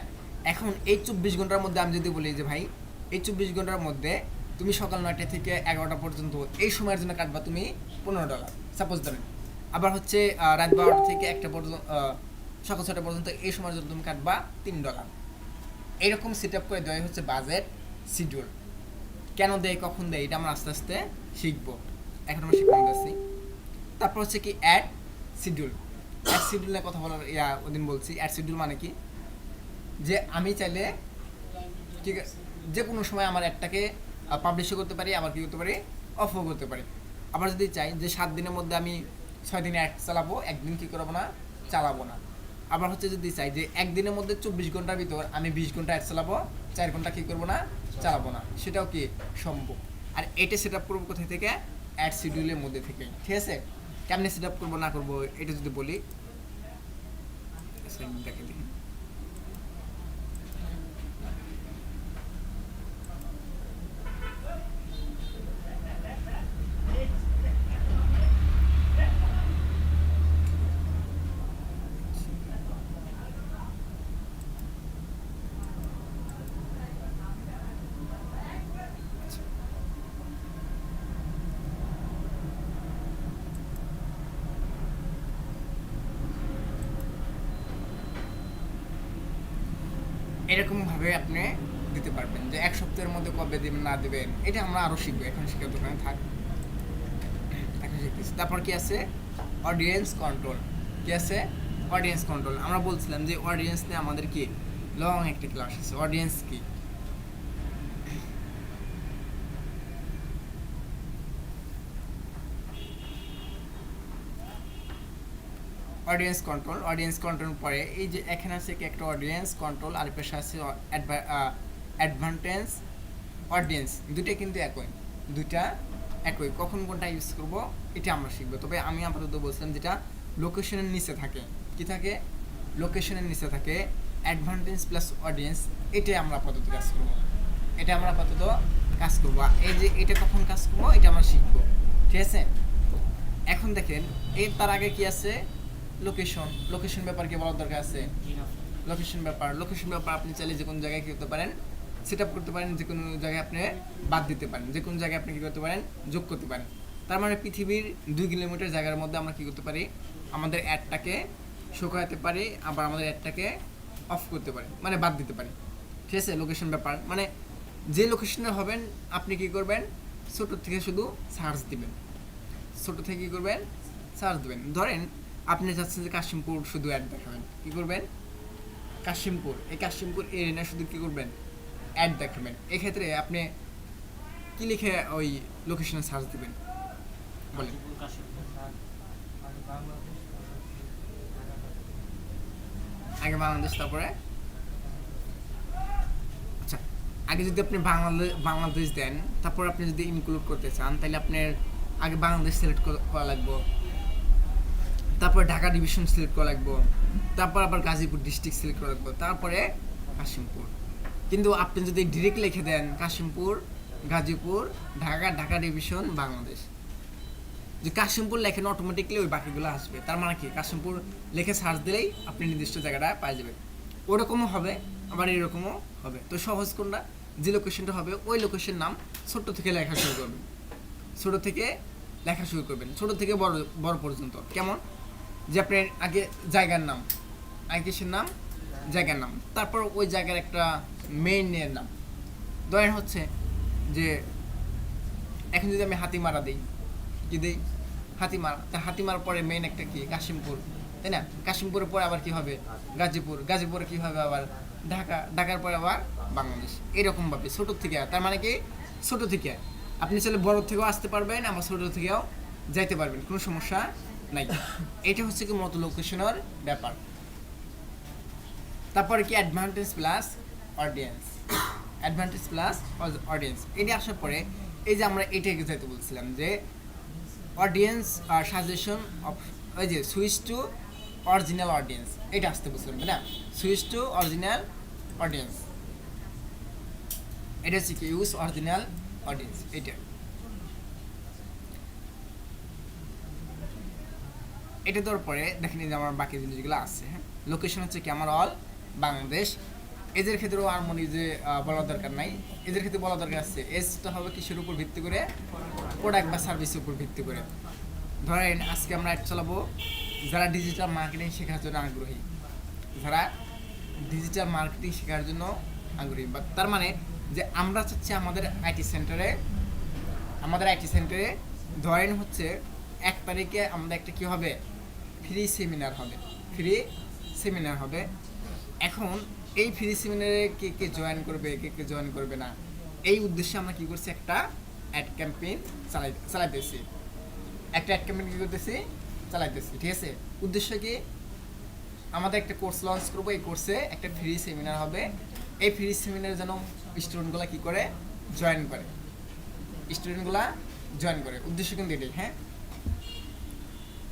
এখন এই 24 ঘন্টার মধ্যে আমি যদি বলি যে ভাই এই 24 ঘন্টার মধ্যে তুমি সকাল 9টা থেকে 11টা পর্যন্ত এই সময়ের জন্য কাটবা তুমি $15, সাপোজ ধরেন। আবার হচ্ছে রাত 12টা থেকে 1টা পর্যন্ত, সকাল 6টা পর্যন্ত এই সময়ের জন্য তুমি কাটবা $3। এইরকম সেট আপ করে দেওয়াই হচ্ছে বাজেট শিডিউল। কেন দেয়, কখন দেয়, এটা আমরা আস্তে আস্তে শিখবো, এখন আমরা শিখতে যাচ্ছি। তারপর হচ্ছে কি অ্যাড শিডিউল। অ্যাড শিডিউলের কথা বলার ওদিন বলছি। অ্যাড শিডিউল মানে কি, যে আমি চাইলে ঠিক আছে যে কোনো সময় আমার অ্যাডটাকে পাবলিশও করতে পারি, আবার কী করতে পারি, অফও করতে পারি। আবার যদি চাই যে 7 দিনের মধ্যে আমি 6 দিনে অ্যাড চালাবো, একদিন কী করবো না, চালাবো না। আবার হচ্ছে যদি চাই যে একদিনের মধ্যে 24 ঘন্টার ভিতর আমি 20 ঘন্টা অ্যাড চালাবো, 4 ঘন্টা কী করবো না, চালাবো না, সেটাও কি সম্ভব। আর এটা সেট আপ করবো কোথায় থেকে, অ্যাড শিডিউলের মধ্যে থেকে। ঠিক আছে, কেমনে সেট আপ করবো না করবো এটা যদি বলি, দেখে দেখি এরকমভাবে আপনি দিতে পারবেন যে এক সপ্তাহের মধ্যে কবে দেবেন না দেবেন, এটা আমরা আরও শিখবো, এখন শিখার দোকানে থাক, এখন শিখতেছি। তারপর কি আছে অডিয়েন্স কন্ট্রোল। কি আছে অডিয়েন্স কন্ট্রোল। আমরা বলছিলাম যে অডিয়েন্স নিয়ে আমাদের কি লং একটা ক্লাস আছে। অডিয়েন্স কি, অডিয়েন্স কন্ট্রোল। অডিয়েন্স কন্ট্রোল পরে এই যে এখানে আছে কি একটা অডিয়েন্স কন্ট্রোল, আর পেশা আছে অ্যাডভান্টেজ অডিয়েন্স। দুইটা কিন্তু একই, দুইটা একই। কখন কোনটা ইউজ করব এটা আমরা শিখবো। তবে আমি আপাতত বলছিলাম যেটা লোকেশনের নিচে থাকে, কি থাকে লোকেশনের নিচে থাকে অ্যাডভান্টেজ প্লাস অডিয়েন্স, এটাই আমরা আপাতত কাজ করবো, এটা আমরা আপাতত কাজ করবো। এই যে এটা কখন কাজ করবো এটা আমরা শিখবো, ঠিক আছে। এখন দেখেন এর তার আগে কি আছে লোকেশন। লোকেশন ব্যাপার কি বলার দরকার আছে? লোকেশন ব্যাপার, লোকেশন ব্যাপার আপনি চাইলে যে কোনো জায়গায় কী করতে পারেন, সেট আপ করতে পারেন, যে কোনো জায়গায় আপনি বাদ দিতে পারেন, যে কোনো জায়গায় আপনি কী করতে পারেন যোগ করতে পারেন। তার মানে পৃথিবীর 2 কিলোমিটার জায়গার মধ্যে আমরা কী করতে পারি, আমাদের অ্যাডটাকে শো করাতে পারি, আবার আমাদের অ্যাডটাকে অফ করতে পারি, মানে বাদ দিতে পারি, ঠিক আছে। লোকেশন ব্যাপার মানে যে লোকেশনে হবেন আপনি কী করবেন, ছোটো থেকে শুধু সার্চ দিবেন, ছোটো থেকে কী করবেন সার্চ দেবেন। ধরেন আপনি চাচ্ছেন যে কাশিমপুর শুধু অ্যাড দেখাবেন, কী করবেন কাশিমপুর, এই কাশিমপুর এরিয়া শুধু কী করবেন অ্যাড দেখাবেন। এক্ষেত্রে আপনি কী লিখে ওই লোকেশনে সার্চ দিবেন বলেন? আগে বাংলাদেশ, তারপরে আচ্ছা আগে যদি আপনি বাংলাদেশ দেন, তারপর আপনি যদি ইনক্লুড করতে চান তাহলে আপনার আগে বাংলাদেশ সিলেক্ট করা লাগবে, তারপর ঢাকা ডিভিশন সিলেক্ট করা লাগবে, তারপর আবার গাজীপুর ডিস্ট্রিক্ট সিলেক্ট করা লাগবে, তারপরে কাশিমপুর। কিন্তু আপনি যদি ডিরেক্ট লিখে দেন কাশিমপুর, গাজীপুর, ঢাকা, ঢাকা ডিভিশন, বাংলাদেশ, যে কাশিমপুর লেখেন অটোমেটিকলি ওই বাকিগুলো আসবে। তার মানে কি কাশিমপুর লিখে সার্চ দিলেই আপনি নির্দিষ্ট জায়গাটা পাই যাবেন। ওরকমও হবে আবার এরকমও হবে। তো সহজ কোনটা, যে লোকেশনটা হবে ওই লোকেশন নাম ছোট থেকে লেখা শুরু করবেন, ছোট থেকে লেখা শুরু করবেন, ছোট থেকে বড় বড় পর্যন্ত। কেমন, যে আপনার আগে জায়গার নাম, আগে কিসের নাম জায়গার নাম, তারপর ওই জায়গার একটা মেইনের নাম। ধরেন হচ্ছে যে এখন যদি আমি হাতিমারা দিই, কি দিই হাতিমারা, তা হাতিমার পরে মেইন একটা কি কাশিমপুর, তাই না? কাশিমপুরের পরে আবার কি হবে গাজীপুর, গাজীপুরে কি হবে আবার ঢাকা, ঢাকার পরে আবার বাংলাদেশ। এরকমভাবে ছোট থেকে, তার মানে কি ছোট থেকে আপনি চাইলে বড় থেকেও আসতে পারবেন, আবার ছোট থেকেও যাইতে পারবেন, কোনো সমস্যা নাই। এটা হচ্ছে কি মতো লোকেশনের ব্যাপার। তারপরে কি advantage plus audience, advantage plus audience. এটা আসার পরে এই যে আমরা এটাকে যাইতে বলছিলাম যে অডিয়েন্স সাজেশন অফ, ওই যে সুইচ টু অরিজিনাল অডিয়েন্স, এটা আসতে বলছিলাম তাই না? সুইচ টু অরিজিনাল অডিয়েন্স, এটা হচ্ছে কি ইউজ অরিজিনাল অডিয়েন্স। এটা দেওয়ার পরে দেখেন যে আমার বাকি জিনিসগুলো আছে। হ্যাঁ, লোকেশন হচ্ছে কি আমার অল বাংলাদেশ। এদের ক্ষেত্রেও আর মনে যে বলার দরকার নাই, এদের ক্ষেত্রে বলা দরকার আছে এজটা হবে কিসের উপর ভিত্তি করে, প্রোডাক্ট বা সার্ভিসের উপর ভিত্তি করে। ধরেন আজকে আমরা অ্যাড চালাবো যারা ডিজিটাল মার্কেটিং শেখার জন্য আগ্রহী, যারা ডিজিটাল মার্কেটিং শেখার জন্য আগ্রহী, বা তার মানে যে আমরা চাচ্ছি আমাদের আইটি সেন্টারে ধরেন হচ্ছে 1 তারিখে আমাদের একটা কী হবে ফ্রি সেমিনার হবে। এখন এই ফ্রি সেমিনারে কে কে জয়েন করবে, কে কে জয়েন করবে না, এই উদ্দেশ্যে আমরা কী করছি একটা অ্যাড ক্যাম্পেইন চালাইতেছি, একটা অ্যাড ক্যাম্পেইন কী করতেছি চালাইতেছি, ঠিক আছে। উদ্দেশ্য কি আমাদের একটা কোর্স লঞ্চ করবো, এই কোর্সে একটা ফ্রি সেমিনার হবে, এই ফ্রি সেমিনারে যেন স্টুডেন্টগুলো কী করে জয়েন করে, উদ্দেশ্য কিন্তু এটাই। হ্যাঁ,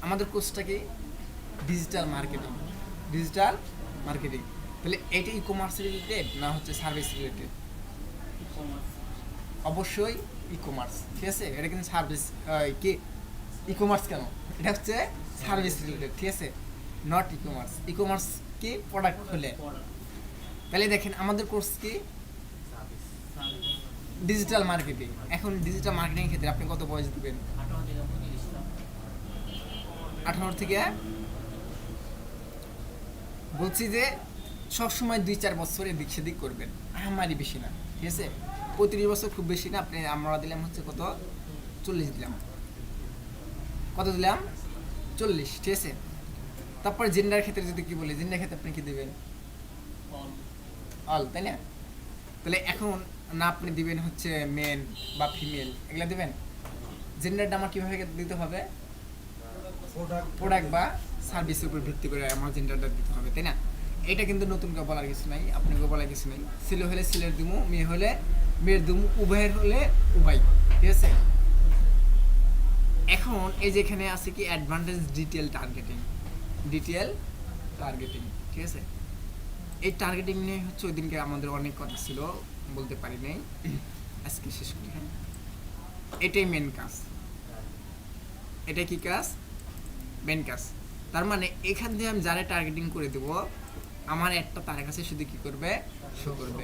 আমাদের কোর্সটা কি ডিজিটাল মার্কেটিং, তাহলে এটা ই কমার্স রিলেটেড না হচ্ছে সার্ভিস রিলেটেড? অবশ্যই ই কমার্স, ঠিক আছে। এটা কিন্তু সার্ভিস কি ই কমার্স কেন, এটা হচ্ছে সার্ভিস রিলেটেড, ঠিক আছে, নট ই কমার্স কি প্রোডাক্ট খুলে। তাহলে দেখেন আমাদের কোর্স কি ডিজিটাল মার্কেটিং। এখন ডিজিটাল মার্কেটিং ক্ষেত্রে আপনি কত বয়স দিবেন? 18 থেকে বলছি যে সবসময় 2-4 বছর এদিক সেদিক করবেন, আমারই বেশি না, ঠিক আছে? 35 বছর খুব বেশি না, আপনি আমরা দিলাম হচ্ছে কত, 40 দিলাম, কত দিলাম, 40, ঠিক আছে? তারপর জেন্ডার ক্ষেত্রে যদি কি বলি, জেন্ডার ক্ষেত্রে আপনি কি দেবেন, অল, তাই না? তাহলে এখন না আপনি দিবেন হচ্ছে মেন বা ফিমেল, এগুলা দিবেন। জেন্ডারটা আমার কীভাবে দিতে হবে, প্রোডাক্ট বা সার্ভিসের উপর ভিত্তি করে আমার জেন্ডারটা দিতে হবে, তাই না? এটা কিন্তু নতুন করে বলার কিছু নাই, আপনাকে বলার কিছু নাই। ছেলে হলে ছেলের দিমু, মেয়ে হলে মেয়ের দিমু, উভয়ের হলে উভয়, ঠিক আছে? এখন এই যেখানে আছে কি অ্যাডভান্টেজ ডিটেল টার্গেটিং, ঠিক আছে? এই টার্গেটিং নিয়ে হচ্ছে ওই দিনকে আমাদের অনেক কথা ছিল, বলতে পারি নাই, আজকে শেষ করি। হ্যাঁ, এটাই মেন কাজ, এটা কি কাজ, মেন কাজ। তার মানে এখান দিয়ে আমি যারা টার্গেটিং করে দেব, আমার একটা তার কাছে শুধু কি করবে, শো করবে।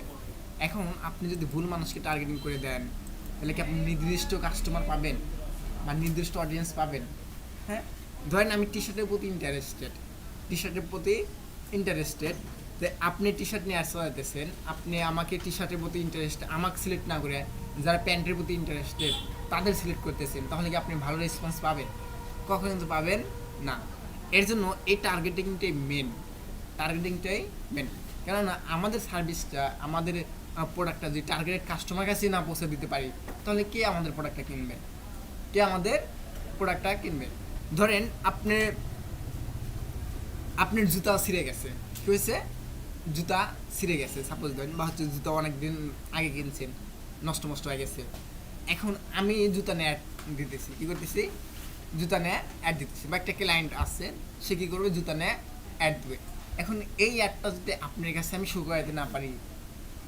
এখন আপনি যদি ভুল মানুষকে টার্গেটিং করে দেন, তাহলে কি আপনি নির্দিষ্ট কাস্টমার পাবেন বা নির্দিষ্ট অডিয়েন্স পাবেন? হ্যাঁ, ধরেন আমি টি শার্টের প্রতি ইন্টারেস্টেড, যে আপনি টি শার্ট নিয়ে আসতেছেন, আপনি আমাকে টি শার্টের প্রতি ইন্টারেস্ট, আমাকে সিলেক্ট না করে যারা প্যান্টের প্রতি ইন্টারেস্টেড তাদের সিলেক্ট করতেছেন, তাহলে কি আপনি ভালো রেসপন্স পাবেন? কখন কিন্তু পাবেন না। এর জন্য এই টার্গেটিংটাই মেন, কেননা আমাদের সার্ভিসটা, আমাদের প্রোডাক্টটা যদি টার্গেটেড কাস্টমার কাছে না পৌঁছে দিতে পারি, তাহলে কে আমাদের প্রোডাক্টটা কিনবে? ধরেন আপনার জুতা ছিঁড়ে গেছে, কি হয়েছে, জুতা ছিঁড়ে গেছে সাপোজ ধরেন, বা হচ্ছে জুতা অনেক দিন আগে কিনছেন, নষ্ট হয়ে গেছে। এখন আমি জুতা নিয়ে অ্যাড দিতেছি, কী করতেছি, জুতা নিয়ে অ্যাড দিতেছি, বা একটা ক্লায়েন্ট আসছে, সে কী করবে, জুতা নিয়ে অ্যাড দেবে। এখন এই অ্যাডটা যদি আপনার কাছে আমি শো করাতে না পারি,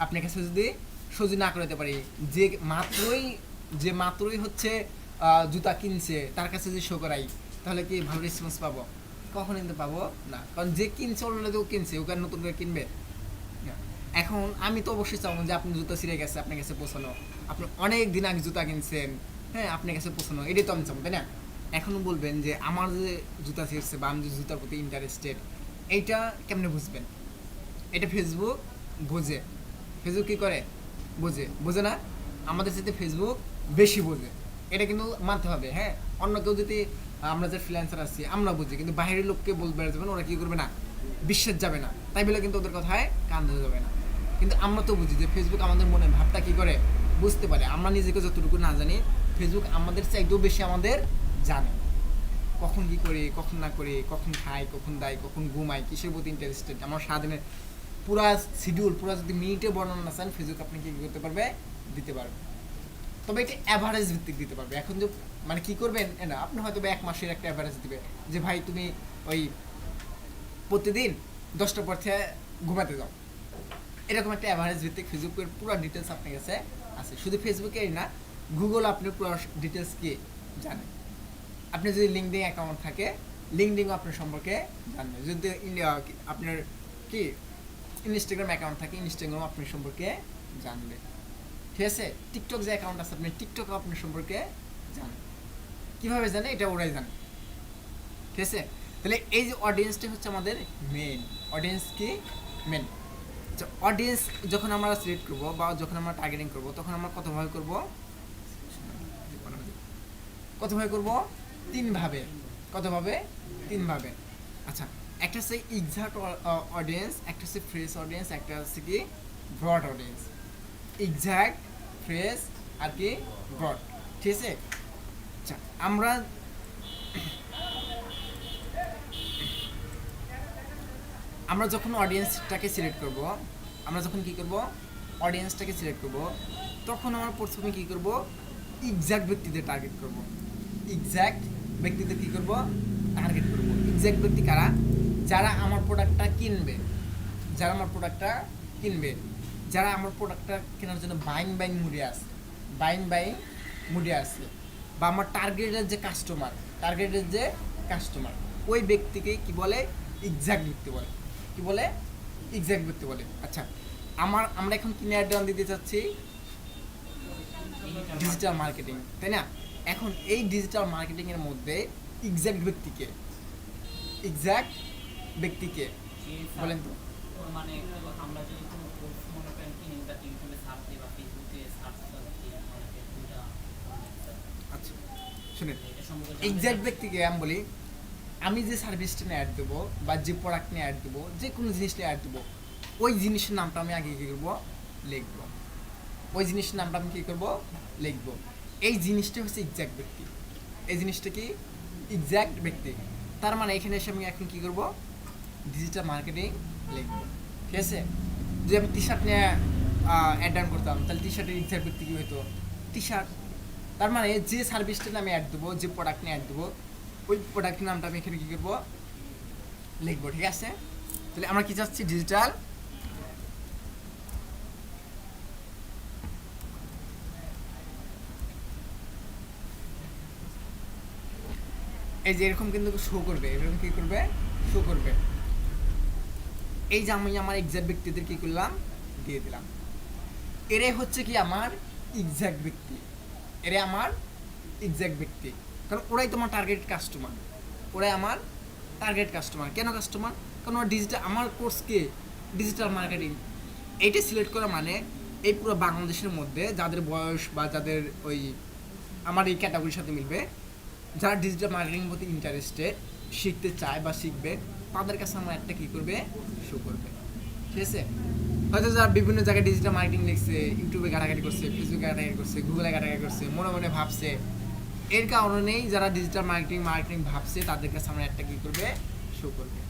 আপনার কাছে যদি সহ্য না করাতে পারি, যে মাত্রই হচ্ছে জুতা কিনছে তার কাছে যদি শো করাই, তাহলে কি ভালো রেসপন্স পাবো? কখন কিন্তু পাবো না, কারণ যে কিনছে অলরেডি ও কিনছে, ওকে আর নতুন করে কিনবে। এখন আমি তো অবশ্যই চাবো যে আপনি জুতা ছিঁড়ে গেছে, আপনার কাছে পৌঁছানো, আপনি অনেক দিন আগে জুতা কিনছেন, হ্যাঁ, আপনার কাছে পৌঁছানো, এটাই তো আমি চাবো, তাই না? এখনও বলবেন যে আমার যে জুতা ছিঁড়ছে বা আমি যে জুতার প্রতি ইন্টারেস্টেড, এইটা কেমনে বুঝবেন? এটা ফেসবুক কী করে, বোঝে না? আমাদের সাথে ফেসবুক বেশি বোঝে, এটা কিন্তু মানতে হবে। হ্যাঁ, অন্য কেউ যদি, আমরা যে ফ্রিল্যান্সার আছি আমরা বুঝি, কিন্তু বাইরের লোককে বলতে যাবেন, ওরা কী করবে না, বিশ্বাস যাবে না, তাই বলে কিন্তু ওদের কথায় কান ধরে যাবে না। কিন্তু আমরা তো বুঝি যে ফেসবুক আমাদের মনে ভাবটা কী করে বুঝতে পারে। আমরা নিজেকে যতটুকু না জানি, ফেসবুক আমাদের চাইতেও বেশি আমাদের জানে, কখন কী করি, কখন না করি, কখন খাই, কখন দাই, কখন ঘুমাই, কিসের প্রতি ইন্টারেস্টেড, আমার সারাদিনের পুরা শিডিউল, পুরা যদি মিনিটে বর্ণনা না চান, ফেসবুক আপনি কী করতে পারবে, দিতে পারবে। তবে এটা অ্যাভারেজ ভিত্তিক দিতে পারবে। এখন যে মানে কী করবেন না, আপনি হয়তো 1 মাসের একটা অ্যাভারেজ দিবে, যে ভাই তুমি ওই প্রতিদিন 10টার পর থেকে ঘুমাতে যাও, এরকম একটা অ্যাভারেজ ভিত্তিক ফেসবুকের পুরো ডিটেলস আপনার কাছে আছে। শুধু ফেসবুকেই না, গুগল আপনার পুরো ডিটেলস কি জানে। আপনি যদি লিঙ্কডিন অ্যাকাউন্ট থাকে, লিঙ্কডিনও আপনার সম্পর্কে জানবে। যদি আপনার কি ইনস্টাগ্রাম অ্যাকাউন্ট থাকে, ইনস্টাগ্রাম আপনার সম্পর্কে জানবে, ঠিক আছে? টিকটক যে অ্যাকাউন্ট আছে আপনার, টিকটকও আপনার সম্পর্কে জানে। কীভাবে জানে, এটা ওরাই জানে, ঠিক আছে? তাহলে এই যে অডিয়েন্সটা হচ্ছে আমাদের মেন, অডিয়েন্স যখন আমরা সিলেক্ট করবো বা যখন আমরা টার্গেটিং করবো, তখন আমরা কতভাবে করবো, তিনভাবে। আচ্ছা, একটা হচ্ছে এক্সাক্ট অডিয়েন্স, একটা হচ্ছে ফ্রেশ অডিয়েন্স, একটা হচ্ছে কি ব্রড অডিয়েন্স। এক্সাক্ট, ফ্রেশ আর কি ব্রড, ঠিক আছে? আচ্ছা, আমরা যখন অডিয়েন্সটাকে সিলেক্ট করব, তখন আমরা প্রথমে কী করব, এক্সাক্ট ব্যক্তিদের টার্গেট করব। এক্সাক্ট ব্যক্তি কারা? যারা আমার প্রোডাক্টটা কিনবে, যারা আমার প্রোডাক্টটা কেনার জন্য বাইং মুডে আছে, বা আমার টার্গেটের যে কাস্টমার, ওই ব্যক্তিকে কি বলে, এক্সাক্ট ব্যক্তি বলে। আচ্ছা, আমরা এখন কি নিয়ে অ্যাড দিতে চাচ্ছি, ডিজিটাল মার্কেটিং, তাই না? এখন এই ডিজিটাল মার্কেটিং এর মধ্যে এক্সাক্ট ব্যক্তিকে বলেন তো, মানে আমরা যদি কোনো কোর্স মনে করেন কিনি বা ইউটিউবে সার্চ দিই বা ফেসবুকে সার্চ দিই মানে দুইটা আচ্ছা শুনেন, এটা সম্পর্কে এক্সাক্ট ব্যক্তিকে আমি বলি, আমি যে সার্ভিসটা নিয়ে অ্যাড দেবো বা যে প্রোডাক্ট নিয়ে অ্যাড দেবো, যে কোনো জিনিস নিয়ে অ্যাড দেবো, ওই জিনিসের নামটা আমি আগে কী করবো, লিখবো। ওই জিনিসের নামটা আমি কী করবো, লিখবো। এই জিনিসটা হচ্ছে এক্সাক্ট ব্যক্তি। এই জিনিসটা কি এক্সাক্ট ব্যক্তি। তার মানে এখানে এসে আমি এখন কী করবো, ডিজিটাল মার্কেটিং লিখবো। ঠিক আছে, যদি আমি টি শার্ট নিয়ে অ্যাড ডাউন করতাম, তাহলে টি শার্টের এক্সাক্ট ব্যক্তি কী হতো, টি শার্ট। তার মানে যে সার্ভিসটা আমি অ্যাড দেবো, যে প্রোডাক্ট নিয়ে অ্যাড দেবো, ওই প্রোডাক্টের নামটা আমি এখানে কী করবো, লিখবো। ঠিক আছে, তাহলে আমরা কি চাচ্ছি, ডিজিটাল এই যে এরকম কিন্তু শো করবে, এরকম কী করবে, শো করবে। এই যে আমি আমার এক্সাক্ট ব্যক্তিদের কী করলাম, দিয়ে দিলাম। এরাই হচ্ছে কি আমার এক্সাক্ট ব্যক্তি, এরাই আমার এক্সাক্ট ব্যক্তি, কারণ ওরাই তোমার টার্গেট কাস্টমার। ওরাই আমার টার্গেট কাস্টমার। কেন কাস্টমার? কারণ ওরা ডিজিটাল, আমার কোর্সকে ডিজিটাল মার্কেটিং এইটা সিলেক্ট করা মানে এই পুরো বাংলাদেশের মধ্যে যাদের বয়স বা যাদের ওই আমার এই ক্যাটাগরির সাথে মিলবে, যারা ডিজিটাল মার্কেটিং প্রতি ইন্টারেস্টেড, শিখতে চায় বা শিখবে, তাদের কাছে আমার একটা কী করবে, শো করবে। ঠিক আছে, হয়তো যারা বিভিন্ন জায়গায় ডিজিটাল মার্কেটিং লিখছে, ইউটিউবে ঘাটাঘাটি করছে, ফেসবুকে ঘাটাঘাটি করছে, গুগলে ঘাটাঘাটি করছে, মনে মনে ভাবছে, এর কারণেই যারা ডিজিটাল মার্কেটিং ভাবছে, তাদের কাছে আমরা একটা কী করবে, শো করবে।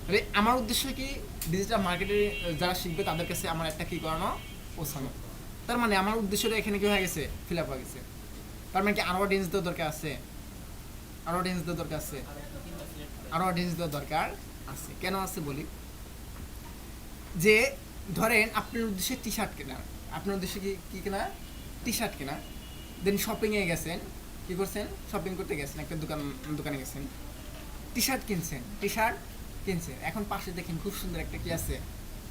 তাহলে আমার উদ্দেশ্য কি, ডিজিটাল মার্কেটে যারা শিখবে তাদের কাছে আমার একটা কী করানো, পৌঁছানো। তার মানে আমার উদ্দেশ্যটা এখানে কি হয়ে গেছে, ফিল আপ হয়ে গেছে। তার মানে কি আরও অডিয়েন্স দেওয়ার দরকার আছে, আরও অডিয়েন্স দেওয়ার দরকার আছে, আরও অডিয়েন্স দেওয়ার দরকার আছে। কেন আছে বলি, যে ধরেন আপনার উদ্দেশ্যে টি শার্ট কেনা, আপনার উদ্দেশ্যে কি কেনা, টি শার্ট কেনা, দেন শপিংয়ে গেছেন, কী করছেন, শপিং করতে গেছেন, একটা দোকানে গেছেন, টি শার্ট কিনছেন, এখন পাশে দেখেন খুব সুন্দর একটা কি আছে,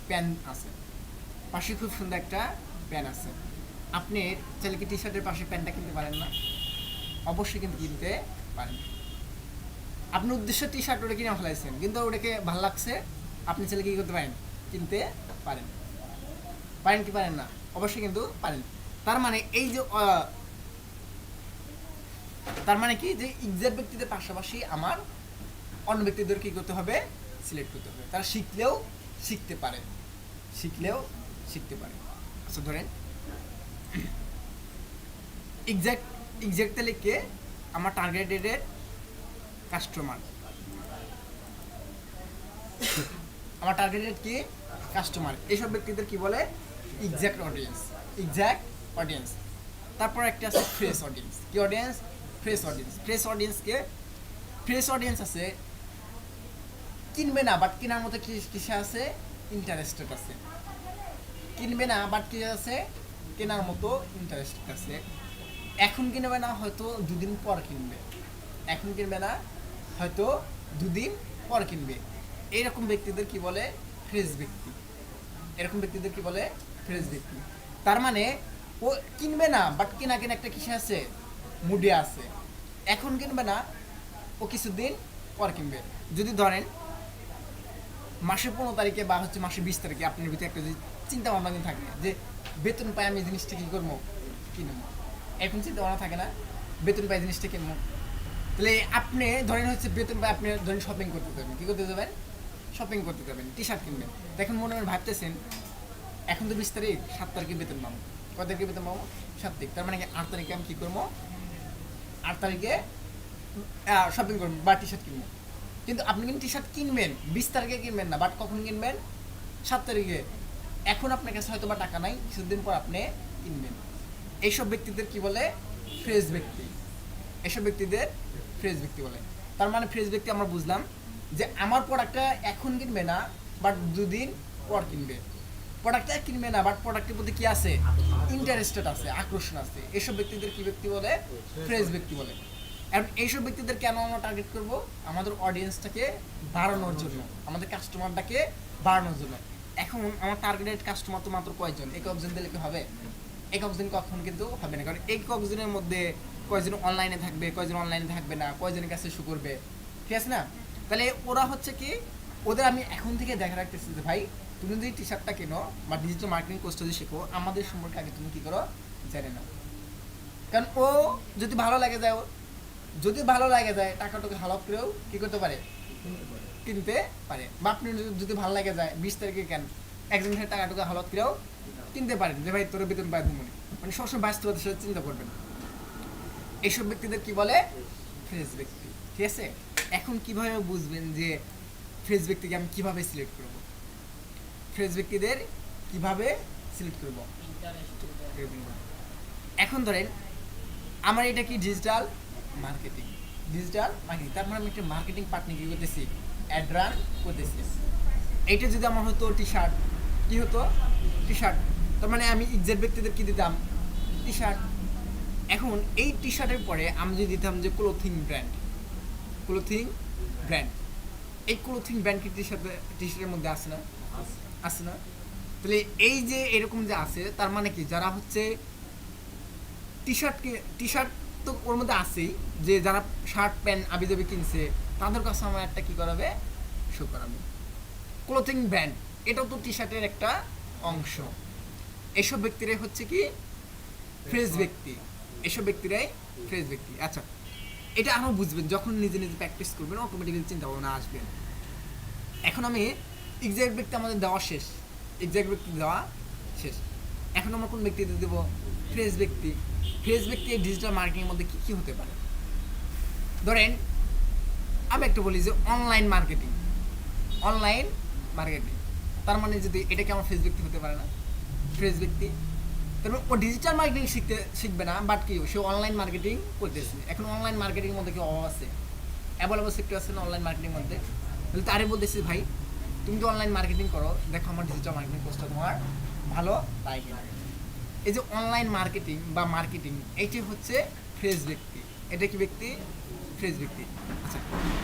প্যান আছে, পাশে খুব সুন্দর একটা প্যান আছে। আপনি চাইলে কি টি শার্টের পাশে প্যান্টটা কিনতে পারেন না? অবশ্যই কিন্তু কিনতে পারেন। আপনার উদ্দেশ্য টি শার্ট ওটা কিনে ফেলাইছেন, কিন্তু ওটাকে ভালো লাগছে, আপনি চাইলে কী করতে পারেন, কিনতে পারেন। পারেন কি পারেন না? অবশ্যই কিন্তু পারেন। তার মানে এই যে তার মানে কি, যে এক্সাক্ট ব্যক্তিদের পাশাপাশি আমার অন্য ব্যক্তিদের কী করতে হবে, সিলেক্ট করতে হবে। তারা শিখলেও শিখতে পারে, আচ্ছা ধরেন এক্সাক্ট লিখে আমার টার্গেটেড কাস্টমার, আমার টার্গেটেড কি কাস্টমার, এইসব ব্যক্তিদের কি বলে, এক্সাক্ট অডিয়েন্স। তারপর একটা আছে ফ্রেশ অডিয়েন্স। কি অডিয়েন্স? ফ্রেশ অডিয়েন্স আছে, কিনবে না বাট কেনার মতো কিসে আছে, ইন্টারেস্টেড আছে। কিনবে না বাট কি আছে, কেনার মতো ইন্টারেস্টেড আছে। এখন কিনবে না, হয়তো দুদিন পর কিনবে। এইরকম ব্যক্তিদের কি বলে, ফ্রেশ ব্যক্তি। তার মানে ও কিনবে না বাট কেনা একটা কিসে আছে, মুডে আছে। এখন কিনবে না, ও কিছুদিন পর কিনবে। যদি ধরেন মাসের 15 তারিখে বা হচ্ছে মাসের 20 তারিখে আপনার ভিতরে একটা যদি চিন্তা ভাবনা কিন্তু থাকে যে বেতন পাই আমি জিনিসটা কী করবো, কিনবো। এখন চিন্তা ভাবনা থাকে না, বেতন পাই জিনিসটা কিনবো। তাহলে আপনি ধরেন হচ্ছে বেতন পাই, আপনি ধরেন শপিং করতে যাবেন, কী করতে যাবেন, টি শার্ট কিনবেন। এখন মনে মনে ভাবতেছেন, এখন তো 20 তারিখ, 7 তারিখে বেতন পাবো। কত তারিখে বেতন পাবো? 7 তারিখ। তার মানে 8 তারিখে আমি কী করবো, 8 তারিখে শপিং করবো বা টি শার্ট কিনবো। কিন্তু আপনি কিন্তু টি শার্ট কিনবেন 20 তারিখে কিনবেন না, বাট কখন কিনবেন, 7 তারিখে। এখন আপনার কাছে হয়তো বা টাকা নাই, কিছুদিন পর আপনি কিনবেন। এইসব ব্যক্তিদের কি বলে, ফ্রেশ ব্যক্তি বলে। তার মানে ফ্রেশ ব্যক্তি আমরা বুঝলাম যে আমার প্রোডাক্টটা এখন কিনবে না, বাট 2 দিন পর কিনবে। প্রোডাক্টটা কিনবে না, বাট প্রোডাক্টের প্রতি কি আছে, ইন্টারেস্টেড আছে, আকর্ষণ আছে। এইসব ব্যক্তিদের কি ব্যক্তি বলে, ফ্রেশ ব্যক্তি বলে। এবং এইসব ব্যক্তিদের কেন আমরা টার্গেট করব, আমাদের অডিয়েন্সটাকে বাড়ানোর জন্য, আমাদের কাস্টমারটাকে বাড়ানোর জন্য। এখন আমার টার্গেটেড কাস্টমার তো মাত্র কয়জন, একজন দিলে কি হবে, একজন কখন কিন্তু হবে না। কারণ একজনের মধ্যে কয়জন অনলাইনে থাকবে, কয়জন অনলাইনে থাকবে না, কয়জনের কাছে শো করবে, ঠিক আছে না? তাহলে ওরা হচ্ছে কি ওদের আমি এখন থেকে দেখা রাখতেছি যে ভাই তুমি যদি টি শার্টটা কেনো বা ডিজিটাল মার্কেটিং কোর্সটা যদি শেখো আমাদের সম্পর্কে আগে তুমি কী করো জেনে নাও। কারণ ও যদি ভালো লাগে যায় টাকাটাকে হালাপ করেও কী করতে পারে কিনতে পারে, বা আপনি যদি ভালো লাগে যায় 20 তারিখে কেন একজন টাকাটুকু হালাত করেও কিনতে পারেন যে ভাই তোর বেতন পায় মনে, মানে সবসময় বাস্তবতার সাথে চিন্তা করবেন। এইসব ব্যক্তিদের কি বলে ফ্রেশ ব্যক্তি, ঠিক আছে। এখন কিভাবে বুঝবেন যে ফ্রেশ ব্যক্তিকে আমি কিভাবে সিলেক্ট করব, ফ্রেশ ব্যক্তিদের কিভাবে সিলেক্ট করব। এখন ধরেন আমার এটা কি ডিজিটাল মার্কেটিং, তার মানে আমি একটা মার্কেটিং পার্টনার কি করতেছি, অ্যাড রান করতেছি। এইটা যদি আমার হতো টি শার্ট, কি হতো টি শার্ট, তার মানে আমি এক্সাক্ট ব্যক্তিদের কি দিতাম টি শার্ট। এখন এই টি শার্টের পরে আমি যদি দিতাম যে ক্লোথিং ব্র্যান্ড, এই ক্লোথিং ব্র্যান্ড কি টি শার্টের মধ্যে আসে না? তাহলে এই যে এরকম যে আছে তার মানে কি যারা হচ্ছে টি শার্ট তো ওর মধ্যে আছেই, যে যারা শার্ট প্যান্ট আবিজাবি কিনছে তাদের কাছে আমার একটা কি করাবে, শো করাবে। ক্লোথিং ব্র্যান্ড এটাও তো টি শার্টের একটা অংশ। এসব ব্যক্তিরাই হচ্ছে কি ফ্রেশ ব্যক্তি, আচ্ছা এটা আরও বুঝবেন যখন নিজে প্র্যাকটিস করবেন, অটোমেটিক্যালি চিন্তা ভাবনা আসবেন। এখন আমি এক্সাক্ট ব্যক্তি আমাদের দেওয়া শেষ, এখন আমরা কোন ব্যক্তিতে দেবো, ফ্রেশ ব্যক্তি এই ডিজিটাল মার্কেটিংয়ের মধ্যে কী কী হতে পারে। ধরেন আমি একটা বলি যে অনলাইন মার্কেটিং, তার মানে যদি এটা কি আমার ফ্রেশ ব্যক্তি হতে পারে না, ফ্রেশ ব্যক্তি। তারপর ও ডিজিটাল মার্কেটিং শিখবে না, বাট কি সে অনলাইন মার্কেটিং করতেছে। এখন অনলাইন মার্কেটিংয়ের মধ্যে কি অভাব আছে, অ্যাভেলেবল সেক্টর আছে না অনলাইন মার্কেটিংয়ের মধ্যে। তাহলে তারে বলতেছি ভাই তুমি তো অনলাইন মার্কেটিং করো, দেখো আমার ডিজিটাল মার্কেটিং কোর্সটা তোমার ভালো লাগে কিনা। এই যে অনলাইন মার্কেটিং বা মার্কেটিং এইটি হচ্ছে ফ্রেশ ব্যক্তি, এটা কি ব্যক্তি, ফ্রেশ ব্যক্তি। আচ্ছা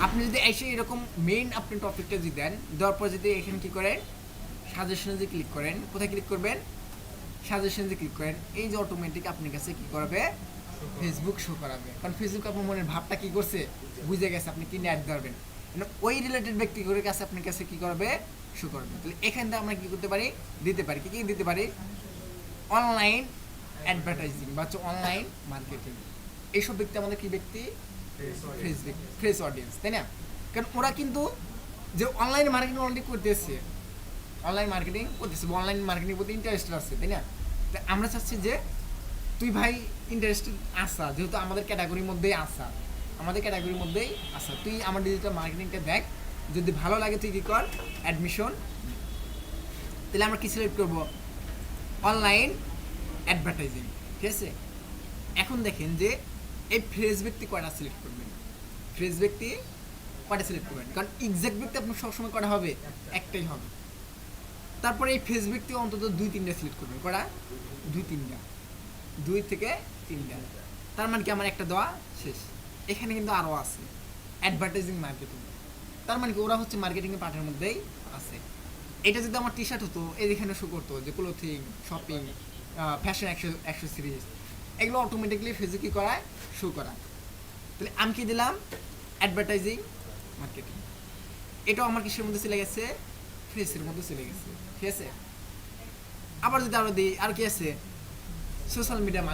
আপনি যদি এসে এরকম মেইন আপনি টপিকটা যদি দেওয়ার পর যদি এখানে কী করেন সাজেশনে যে ক্লিক করেন, কোথায় ক্লিক করবেন, সাজেশনে যে ক্লিক করেন, এই যে অটোমেটিক আপনার কাছে কী করবে, ফেসবুক শো করাবে। কারণ ফেসবুক আপনার মনের ভাবটা কী করছে বুঝে গেছে, আপনি কি অ্যাড ধরবেন, ওই রিলেটেড ব্যক্তিগুলোর কাছে আপনার কাছে কী করবে, শো করবে। তাহলে এখান থেকে আমরা কী করতে পারি, দিতে পারি কী দিতে পারি, অনলাইন অ্যাডভার্টাইজিং বা হচ্ছে অনলাইন মার্কেটিং। এইসব ব্যক্তি আমাদের কি ব্যক্তি, ফ্রেশ অডিয়েন্স, তাই না। কারণ ওরা কিন্তু যে অনলাইন মার্কেটিং অলরেডি করতেছে, অনলাইন মার্কেটিং প্রতি ইন্টারেস্টেড আছে, তাই না। তা আমরা চাচ্ছি যে তুই ভাই ইন্টারেস্টেড আসা, যেহেতু আমাদের ক্যাটাগরির মধ্যেই আসা, তুই আমার ডিজিটাল মার্কেটিংটা দেখ, যদি ভালো লাগে তুই কী কর, অ্যাডমিশন। তাহলে আমরা কী সিলেক্ট করবো, অনলাইন অ্যাডভার্টাইজিং, ঠিক আছে। এখন দেখেন যে এই ফ্রেশ ব্যক্তি কয়টা সিলেক্ট করবেন, কারণ এক্সাক্ট ব্যক্তি আপনার সবসময় করা হবে, একটাই হবে। তারপরে এই ফ্রেশ ব্যক্তি অন্তত 2-3টা সিলেক্ট করবেন, করা 2 থেকে 3টা। তার মানে কি আমার একটা দেওয়া শেষ। এখানে কিন্তু আরও আছে অ্যাডভার্টাইজিং মার্কেটিং, তার মানে কি ওরা হচ্ছে মার্কেটিংয়ের পার্টের মধ্যেই আছে। এটা যদি আমার টি শার্ট হতো এখানে শো করতো যে ক্লোথিং, শপিং, ফ্যাশন অ্যাক্সেসরিজ, এগুলো অটোমেটিকলি ফেসবুকে করায়, শো করা। তাহলে আমি কি দিলাম, অ্যাডভার্টাইজিং মার্কেটিং। এটাও আমার কিসের মধ্যে চলে গেছে, ফ্রেশের মধ্যে চলে গেছে, ঠিক আছে। আবার যদি আমরা দিই আর কি আছে, সোশ্যাল মিডিয়া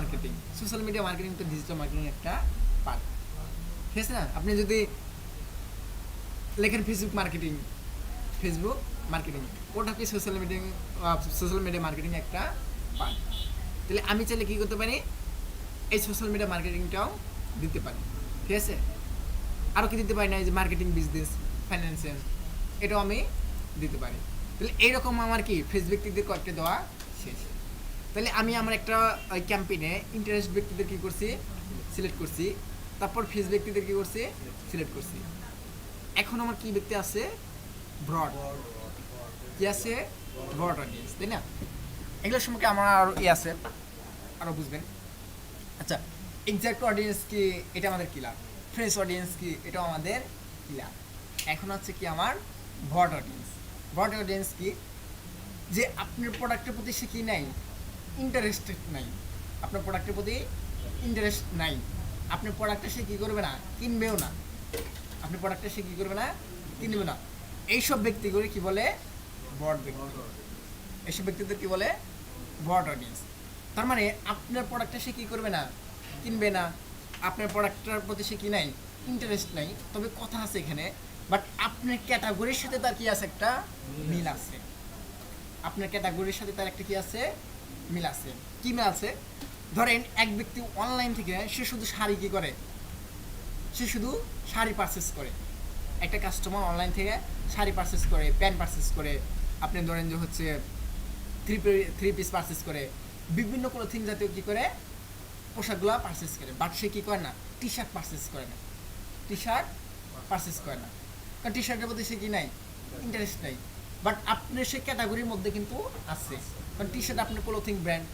মার্কেটিং তো ডিজিটাল মার্কেটিং একটা পার্ট, ঠিক আছে না। আপনি যদি লেখেন ফেসবুক মার্কেটিং, ওটা কি সোশ্যাল মিডিয়া মার্কেটিং একটা পার্ট। তাহলে আমি চাইলে কী করতে পারি, এই সোশ্যাল মিডিয়া মার্কেটিংটাও দিতে পারি, ঠিক আছে। আরও কি দিতে পারি না, এই যে মার্কেটিং, বিজনেস, ফাইন্যান্সিয়াল, এটাও আমি দিতে পারি। তাহলে এইরকম আমার কি ফ্রেশ ব্যক্তিদের কয়েকটা দেওয়া শেষ। তাহলে আমি আমার একটা ক্যাম্পেইনে ইন্টারেস্ট ব্যক্তিদের কী করছি, সিলেক্ট করছি, তারপর ফ্রেশ ব্যক্তিদের কী করছি, সিলেক্ট করছি। এখন আমার কি ব্যক্তি আছে, ব্রড অডিয়েন্স, তাই না। এগুলোর সম্পর্কে আমার আরও আছে, আরও বুঝবেন। আচ্ছা এক্সাক্ট অডিয়েন্স কি, এটা আমাদের কি লাভ, ফ্রেশ অডিয়েন্স কি, এটাও আমাদের কি লাভ। এখন হচ্ছে কি আমার ব্রড অডিয়েন্স কি, যে আপনার প্রোডাক্টের প্রতি সে কি নাই, ইন্টারেস্টেড নাই, আপনার প্রোডাক্টের প্রতি ইন্টারেস্ট নাই, আপনার প্রোডাক্টটা সে কী করবে না, কিনবেও না, এইসব ব্যক্তিগুলো কি বলে? ব্রড ব্যক্তি। এইসব ব্যক্তিদের কি বলে? Broad audience. তার মানে আপনার প্রোডাক্টটা সে কি করবে না? কিনবে না। আপনার প্রোডাক্টটার প্রতি সে কি নাই? ইন্টারেস্ট নাই। তবে কথা আছে এখানে, বাট আপনার ক্যাটাগরির সাথে তার কি আছে? একটা মিল আছে। আপনার ক্যাটাগরির সাথে তার একটা কি আছে? মিল আছে। কি মিল আছে? ধরেন এক ব্যক্তি অনলাইন থেকে সে শুধু শাড়ি কি করে? সে শুধু শাড়ি পারচেস করে। একটা কাস্টমার অনলাইন থেকে শাড়ি পারচেস করে, প্যান্ট পারচেস করে, আপনি ধরেন যে হচ্ছে থ্রি পিস পারচেস করে, বিভিন্ন ক্লোথিং জাতীয় কী করে পোশাকগুলো পারচেস করে। বাট সে কী করে না? টি শার্ট পারচেস করে না। টি শার্ট পারচেস করে না, কারণ টি শার্টের প্রতি সে কি নাই? ইন্টারেস্ট নাই। বাট আপনার সে ক্যাটাগরির মধ্যে কিন্তু আছে, কারণ টি শার্ট আপনার ক্লোথিং ব্র্যান্ড,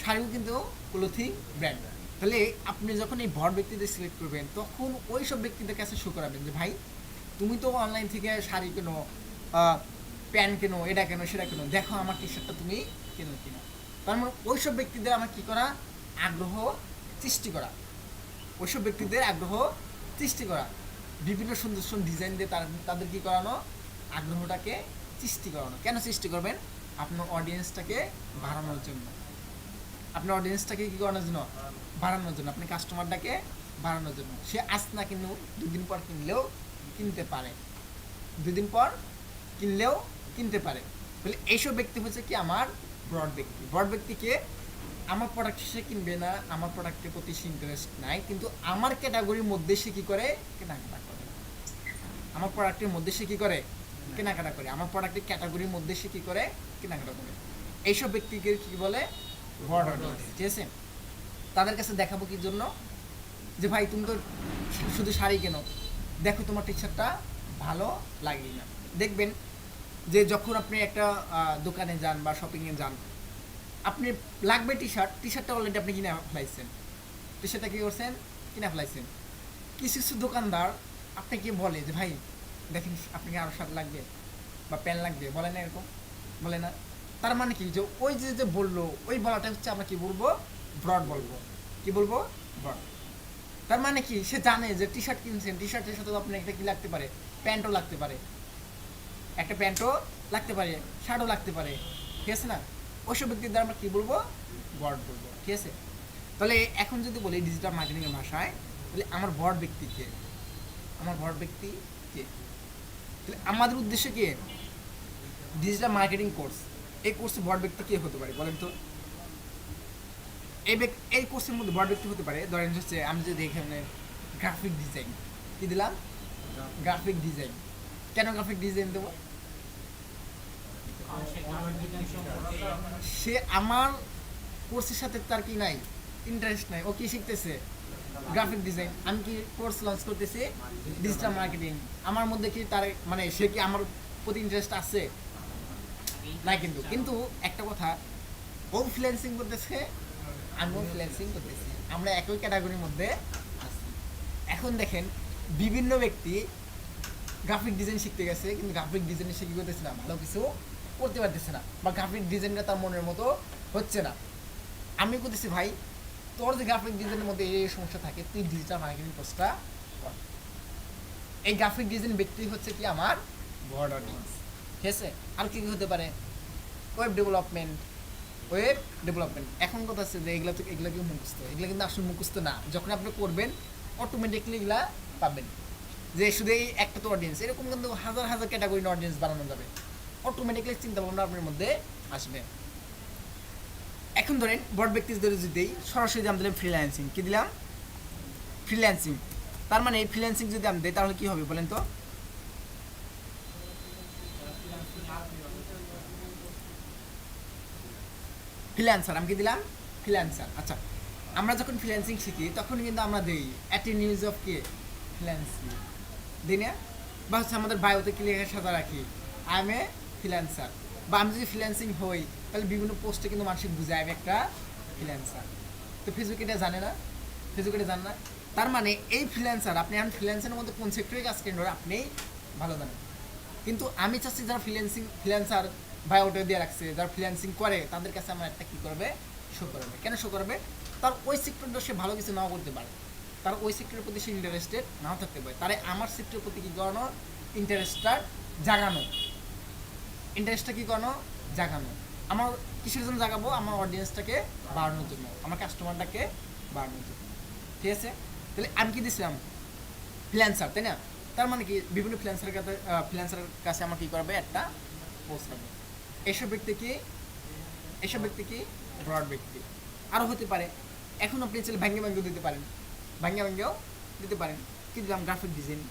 শাড়িও কিন্তু ক্লোথিং ব্র্যান্ড। তাহলে আপনি যখন এই ভর ব্যক্তিদের সিলেক্ট করবেন, তখন ওই সব ব্যক্তিদের কাছে শো করাবেন যে ভাই তুমি তো অনলাইন থেকে শাড়ি কেনো, প্যান্ট কেনো, এটা কেনো, সেটা কেনো, দেখো আমার টি শার্টটা তুমি কেনো কিনা। তার মানে ওই সব ব্যক্তিদের আমার কী করা? আগ্রহ সৃষ্টি করা। ওইসব ব্যক্তিদের আগ্রহ সৃষ্টি করা, বিভিন্ন সুন্দর সুন্দর ডিজাইন দিয়ে তাদের কী করানো? আগ্রহটাকে সৃষ্টি করানো। কেন সৃষ্টি করবেন? আপনার অডিয়েন্সটাকে বাড়ানোর জন্য। আপনার অডিয়েন্সটাকে কী করানোর জন্য? বাড়ানোর জন্য। আপনি কাস্টমারটাকে বাড়ানোর জন্য। সে আজ না কিনলেও 2 দিন পর কিনলেও কিনতে পারে, 2 দিন পর কিনলেও কিনতে পারে। তাহলে এইসব ব্যক্তি হচ্ছে কি আমার ব্রড ব্যক্তি। ব্রড ব্যক্তিকে আমার প্রোডাক্ট সে কিনবে না, আমার প্রোডাক্টের প্রতি সে ইন্টারেস্ট নাই, কিন্তু আমার ক্যাটাগরির মধ্যে সে কী করে? কেনাকাটা করে। আমার প্রোডাক্টের মধ্যে সে কী করে? কেনাকাটা করে। আমার প্রোডাক্টের ক্যাটাগরির মধ্যে সে কী করে? কেনাকাটা করে। এইসব ব্যক্তিকে কী বলে? Broad audience. ঠিক আছে? তাদের কাছে দেখাবো কি জন্য? যে ভাই তুমি তো শুধু শাড়ি কেনো, দেখো তোমার টি শার্টটা ভালো লাগে না। দেখবেন যে যখন আপনি একটা দোকানে যান বা শপিংয়ে যান, আপনি লাগবে টি শার্টটা অলরেডি আপনি কিনে ফেলাইছেন। টি শার্টটা কী করছেন? কিনে ফেলাইছেন। কিছু কিছু দোকানদার আপনাকে বলে যে ভাই দেখেন আপনাকে আরও শার্ট লাগবে বা প্যান্ট লাগবে, বলে না এরকম? বলে না? তার মানে কি, যে ওই যে বললো, ওই বলাটা হচ্ছে আমরা কি বলবো? ব্রড বলবো। কি বলবো? ব্রড। তার মানে কি, সে জানে যে টি শার্ট কিনছেন, টি শার্টের সাথে আপনার একটা কি লাগতে পারে? প্যান্টও লাগতে পারে, একটা প্যান্টও লাগতে পারে, শার্টও লাগতে পারে। ঠিক আছে না? ওইসব ব্যক্তির দ্বারা আমরা কী বলবো? ব্রড বলবো। ঠিক আছে? তাহলে এখন যদি বলি ডিজিটাল মার্কেটিংয়ের ভাষায়, তাহলে আমার ব্রড ব্যক্তি কে? আমার ব্রড ব্যক্তি কে? তাহলে আমাদের উদ্দেশ্য কি? Digital marketing course. এই কোর্সে ব্রড ব্যক্তি কে হতে পারে বলেন তো? এই কোর্সের মধ্যে ব্রড ব্যক্তি হতে পারে, ধরেন হচ্ছে আমি যদি এখানে গ্রাফিক ডিজাইন, কি দিলাম? Graphic design. কেন গ্রাফিক ডিজাইন দেবো? সে আমার কোর্সের সাথে তার কি নাই? ইন্টারেস্ট নাই। ও কি শিখতেছে? Graphic design. আমি কি কোর্স লঞ্চ করতেছি ডিজিটাল মার্কেটিং, আমার মধ্যে কি তার মানে সে কি আমার প্রতি ইন্টারেস্ট আছে? না। কিন্তু একটা কথা, ও ফ্রিল্যান্সিং করতেছে, আমিও ফ্রিল্যান্সিং করতেছি, আমরা একই ক্যাটাগরির মধ্যে আছি। এখন দেখেন বিভিন্ন ব্যক্তি গ্রাফিক ডিজাইন শিখতে গেছে, কিন্তু গ্রাফিক ডিজাইনে সে কী করতেছে না? ভালো কিছু করতে পারতেছে না, বা গ্রাফিক ডিজাইনটা তার মনের মতো হচ্ছে না। আমি করতেছি ভাই তোর যে গ্রাফিক ডিজাইনের মধ্যে এই সমস্যা থাকে, তুই ডিজিটাল মার্কেটিং কোর্সটা কর। এই গ্রাফিক ডিজাইন ব্যক্তি হচ্ছে কি আমার ব্রড অডিয়েন্স। ঠিক আছে? আর কি হতে পারে? Web development. এখন কথা আছে যে এগুলো কি মুখস্থ? এগুলো কিন্তু আসলে মুখস্থ না। যখন আপনি করবেন অটোমেটিকলি এগুলা পাবেন, যে শুধু এই একটা তো অডিয়েন্স, এরকম কিন্তু হাজার হাজার ক্যাটাগরির অডিয়েন্স বানানো যাবে। অটোমেটিকলি চিন্তা ভাবনা আপনার মধ্যে আসবে। এখন ধরেন ব্রড ব্যক্তিদের যদি সরাসরি দাম দিলাম ফ্রিল্যান্সিং, কি দিলাম? ফ্রিল্যান্সিং। তার মানে ফ্রিল্যান্সিং যদি আমি দিই তাহলে কি হবে বলেন তো? ফ্রিল্যান্সার। আমি কি দিলাম? ফ্রিল্যান্সার। আচ্ছা, আমরা যখন ফ্রিল্যান্সিং শিখি তখন কিন্তু আমরা দিই at a news of K? Freelancing দিই না? বা হচ্ছে আমাদের বায়োতে কি লেখা সাদা রাখি, আই এম এ ফ্রিল্যান্সার। বা আমি যদি ফ্রিল্যান্সিং হই তাহলে বিভিন্ন পোস্টে কিন্তু মানুষ বুঝায় আমি একটা ফ্রিল্যান্সার। তো ফেসবুক এটা জানে না? ফেসবুক এটা জানে না। তার মানে এই ফ্রিল্যান্সার, আপনি এখন ফ্রিল্যান্সারের মধ্যে কোন সেক্টরে কাজ করেন আপনি ভালো জানেন। কিন্তু আমি চাচ্ছি যারা ফ্রিল্যান্সার বায়োটা দিয়ে রাখছে, যারা ফ্রিল্যান্সিং করে তাদের কাছে আমার একটা কী করবে? শো করবে। কেন শো করবে? তার ওই সেক্টরটা সে ভালো কিছু নাও করতে পারে, তার ওই সেক্টরের প্রতি সে ইন্টারেস্টেড নাও থাকতে পারে, তারে আমার সেক্টরের প্রতি কী করানো? ইন্টারেস্টটা জাগানো, ইন্টারেস্টটা কি করানো, জাগানো। আমার কিসের জন্য জাগাবো, আমার অডিয়েন্সটাকে বাড়ানোর জন্য, আমার কাস্টমারটাকে বাড়ানোর জন্য, ঠিক আছে। তাহলে আমি কি দিছিলাম, ফ্রিল্যান্সার, তাই না? তার মানে কি বিভিন্ন ফ্রিল্যান্সারের কাছে আমার কি করবে, একটা পৌঁছাবে। এসব ব্যক্তি কি ব্রড ব্যক্তি। আরও হতে পারে, এখন আপনি চাইলে ভেঙ্গেও দিতে পারেন, ভেঙ্গেও দিতে পারেন। কি দিলাম, গ্রাফিক ডিজাইন,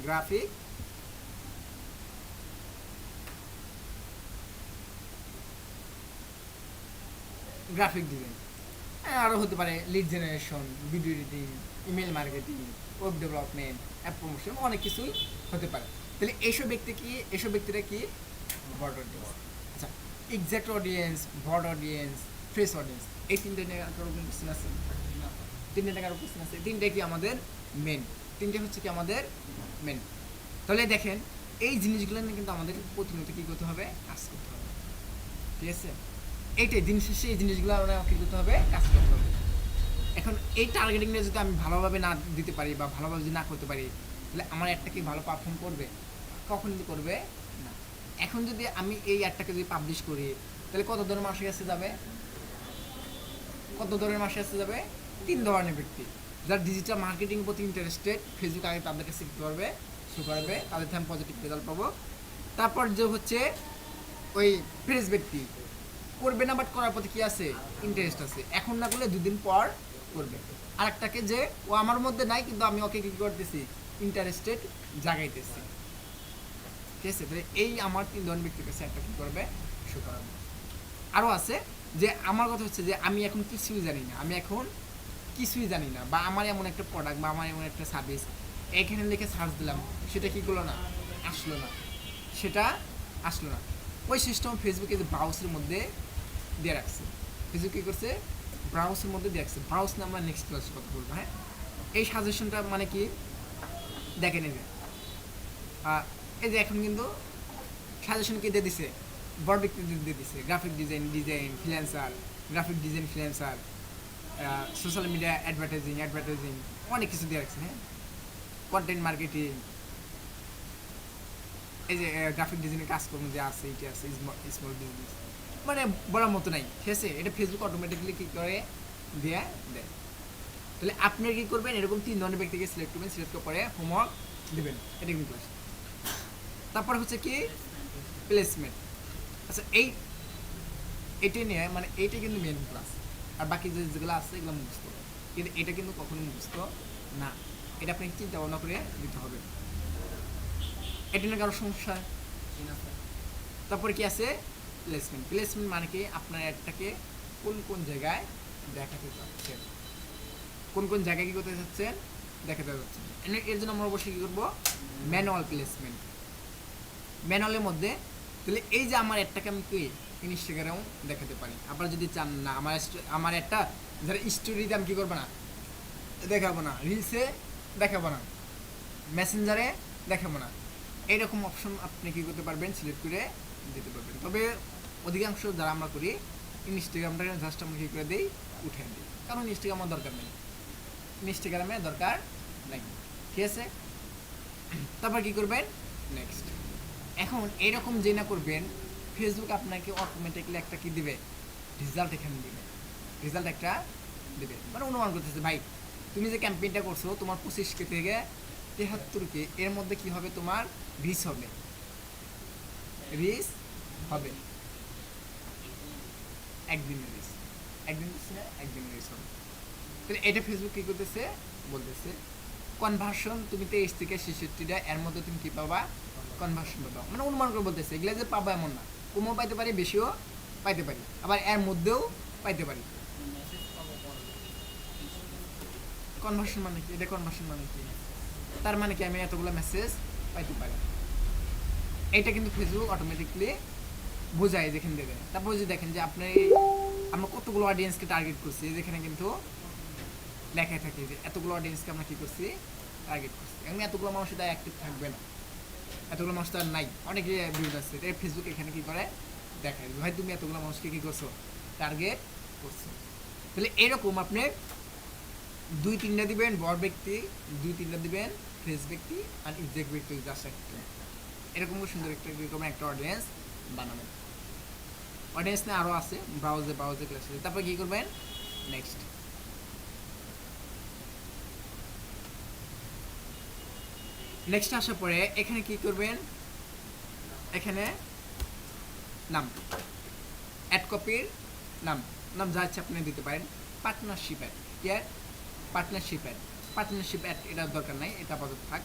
গ্রাফিক ডিজাইন। আরও হতে পারে lead generation, video editing, email marketing, web development, app promotion, অনেক কিছুই হতে পারে। তাহলে এইসব ব্যক্তিরা কি ব্রড অডিয়েন্স। আচ্ছা, exact audience, broad audience, fresh audience, এই তিনটে নিয়ে কারো কোশ্চেন আছে? তিনটে কি আমাদের মেন, তিনটে হচ্ছে কি আমাদের মেন। তাহলে দেখেন এই জিনিসগুলো নিয়ে কিন্তু আমাদের প্রতিনিয়ত কী করতে হবে, কাজ করতে হবে, ঠিক আছে। এইটাই দিন শেষে এই জিনিসগুলো আমরা কী করতে হবে, কাজ করতে হবে। এখন এই টার্গেটিংটা যদি আমি ভালোভাবে না দিতে পারি বা ভালোভাবে যদি না করতে পারি, তাহলে আমার একটা কি ভালো পারফর্ম করবে? কখনই করবে না। এখন যদি আমি এই অ্যাডটাকে যদি পাবলিশ করি, তাহলে কত ধরনের মানুষের কাছে যাবে, তিন ধরনের ব্যক্তি। যারা ডিজিটাল মার্কেটিং প্রতি ইন্টারেস্টেড, ফেসবুক আগে তাদের কাছে কী করবে, শো করবে, তাদের থেকে আমি পজিটিভ রেজাল্ট পাবো। তারপর যে হচ্ছে ওই ফ্রেশ ব্যক্তি, করবে না বাট করার প্রতি কী আছে, ইন্টারেস্ট আছে, এখন না করলে 2 দিন পর করবে। আরেকটাকে যে ও আমার মধ্যে নাই কিন্তু আমি ওকে কী করতেছি, ইন্টারেস্টেড জাগাইতেছি, ঠিক আছে। তাহলে এই আমার 3 ধরনের ব্যক্তির কাছে একটা কী করবে, শো করাবে। আরও আছে যে আমার কথা হচ্ছে যে আমি এখন কিছুই জানি না, বা আমার এমন একটা প্রোডাক্ট বা আমার এমন একটা সার্ভিস এখানে লিখে সার্চ দিলাম, সেটা কী করলো না, আসলো না। ওই সিস্টেম ফেসবুকে যে ব্রাউজের মধ্যে দিয়ে রাখছে, ফেসবুক কী করছে, ব্রাউজের মধ্যে দিয়ে রাখছে। ব্রাউজ নিয়ে আমরা নেক্সট ক্লাসে কথা বলবো, হ্যাঁ। এই সাজেশনটা মানে কি, দেখে নেবে। এই যে এখন কিন্তু সাজেশন কি দিয়ে দিছে, বড় ব্যক্তি দিয়ে দিছে, graphic design freelancer, social media advertising, অনেক কিছু দিয়ে রাখছে, হ্যাঁ। কন্টেন্ট মার্কেটিং, এই যে গ্রাফিক ডিজাইনের কাজকর্ম যে আছে, এটি আছে, স্মল বিজনেস, মানে বলার মতো নাই, ঠিক আছে। এটা ফেসবুক অটোমেটিক্যালি কী করে দেয়। তাহলে আপনি কী করবেন, এরকম 3 ধরনের ব্যক্তিকে সিলেক্ট করবেন, সিলেক্ট করার পরে হোমওয়ার্ক দেবেন, এটা কিন্তু ক্লাস। তারপর হচ্ছে কি প্লেসমেন্ট। আচ্ছা, এইটাই নিয়ে মানে এইটাই কিন্তু মেন ক্লাস, আর বাকি যেগুলো আছে এগুলো মুখস্থ, কিন্তু এটা কিন্তু কখনো মুখস্থ না, এটা আপনাকে চিন্তা ভাবনা করে দিতে হবে। এটা নিয়ে কারো সমস্যা? তারপরে কি আছে প্লেসমেন্ট মানে কি আপনার অ্যাডটাকে কোন জায়গায় দেখাতে চাচ্ছেন, কোন জায়গায় কী করতে চাচ্ছেন, দেখাতে চাচ্ছেন। এর জন্য আমরা অবশ্যই কী করবো, ম্যানুয়াল প্লেসমেন্ট, ম্যানুয়ালের মধ্যে। তাহলে এই যে আমার অ্যাডটাকে আমি কি ইনস্টাগ্রামেও দেখাতে পারি। আপনারা যদি চান না আমার একটা যারা স্টোরিতে আমি কী করবো না, দেখাবো না, রিলসে দেখাবো না, মেসেঞ্জারে দেখাবো না, এইরকম অপশন আপনি কী করতে পারবেন, সিলেক্ট করে দিতে পারবেন। তবে অধিকাংশ যারা আমরা করি ইনস্টাগ্রামটাকে জাস্ট আমরা কী করে দিই, উঠে দিই, কারণ ইনস্টাগ্রামে দরকার নেই, ঠিক আছে। তারপর কী করবেন, নেক্সট। এখন এরকম যে না করবেন, ফেসবুক আপনাকে অটোমেটিক্যালি একটা কি দিবে, রেজাল্ট একটা দেবে। মানে অনুমান করতেছে, ভাই তুমি যে ক্যাম্পেইনটা করছো, তোমার 25K থেকে 73K, এর মধ্যে কি হবে, তোমার রিচ হবে, একদিনের রিচ হবে। তাহলে এটা ফেসবুক কী করতেছে, বলতেছে কনভার্সন তুমি 23 থেকে 66টা, এর মধ্যে তুমি কী পাবা, কনভার্সন পাবা। মানে অনুমান করে বলতেছে, এগুলো যে পাবা এমন না, কমও পাইতে পারি, বেশিও পাইতে পারি, আবার এর মধ্যেও পাইতে পারি। কনভার্সন মানে কি, তার মানে কি আমি এতগুলো মেসেজ পাইতে পারি, এইটা কিন্তু ফেসবুক অটোমেটিকলি বোঝায় যেখানে দেবে। তারপর যদি দেখেন যে আমরা কতগুলো অডিয়েন্সকে টার্গেট করছি, যেখানে কিন্তু লেখায় থাকে যে এতগুলো অডিয়েন্সকে আমরা কী করছি, টার্গেট করছি। এবং এতগুলো মানুষ এটা অ্যাক্টিভ থাকবে না, এতগুলো মানুষ তার নাই, অনেকে ভিউজ আসছে, তাই ফেসবুক এখানে কী করে, দেখায় ভাই তুমি এতগুলো মানুষকে কী করছো, টার্গেট করছো। তাহলে এরকম আপনি 2-3টা দিবেন বড় ব্যক্তি, 2-3টা দিবেন ফ্রেশ ব্যক্তি, আর এক্সাক্ট ব্যক্তি জাস্ট একটা, এরকম সুন্দর একটা এরকম একটা অডিয়েন্স বানাবেন। অডিয়েন্স না আরও আছে, ব্রাউজে ক্লাস আছে। তারপর কী করবেন, নেক্সট আসার পরে এখানে কি করবেন, এখানে নাম, অ্যাড কপির নাম যা ইচ্ছা আপনি দিতে পারেন। পার্টনারশিপ অ্যাড, পার্টনারশিপ অ্যাড এটার দরকার নাই, এটা আপাতত থাক।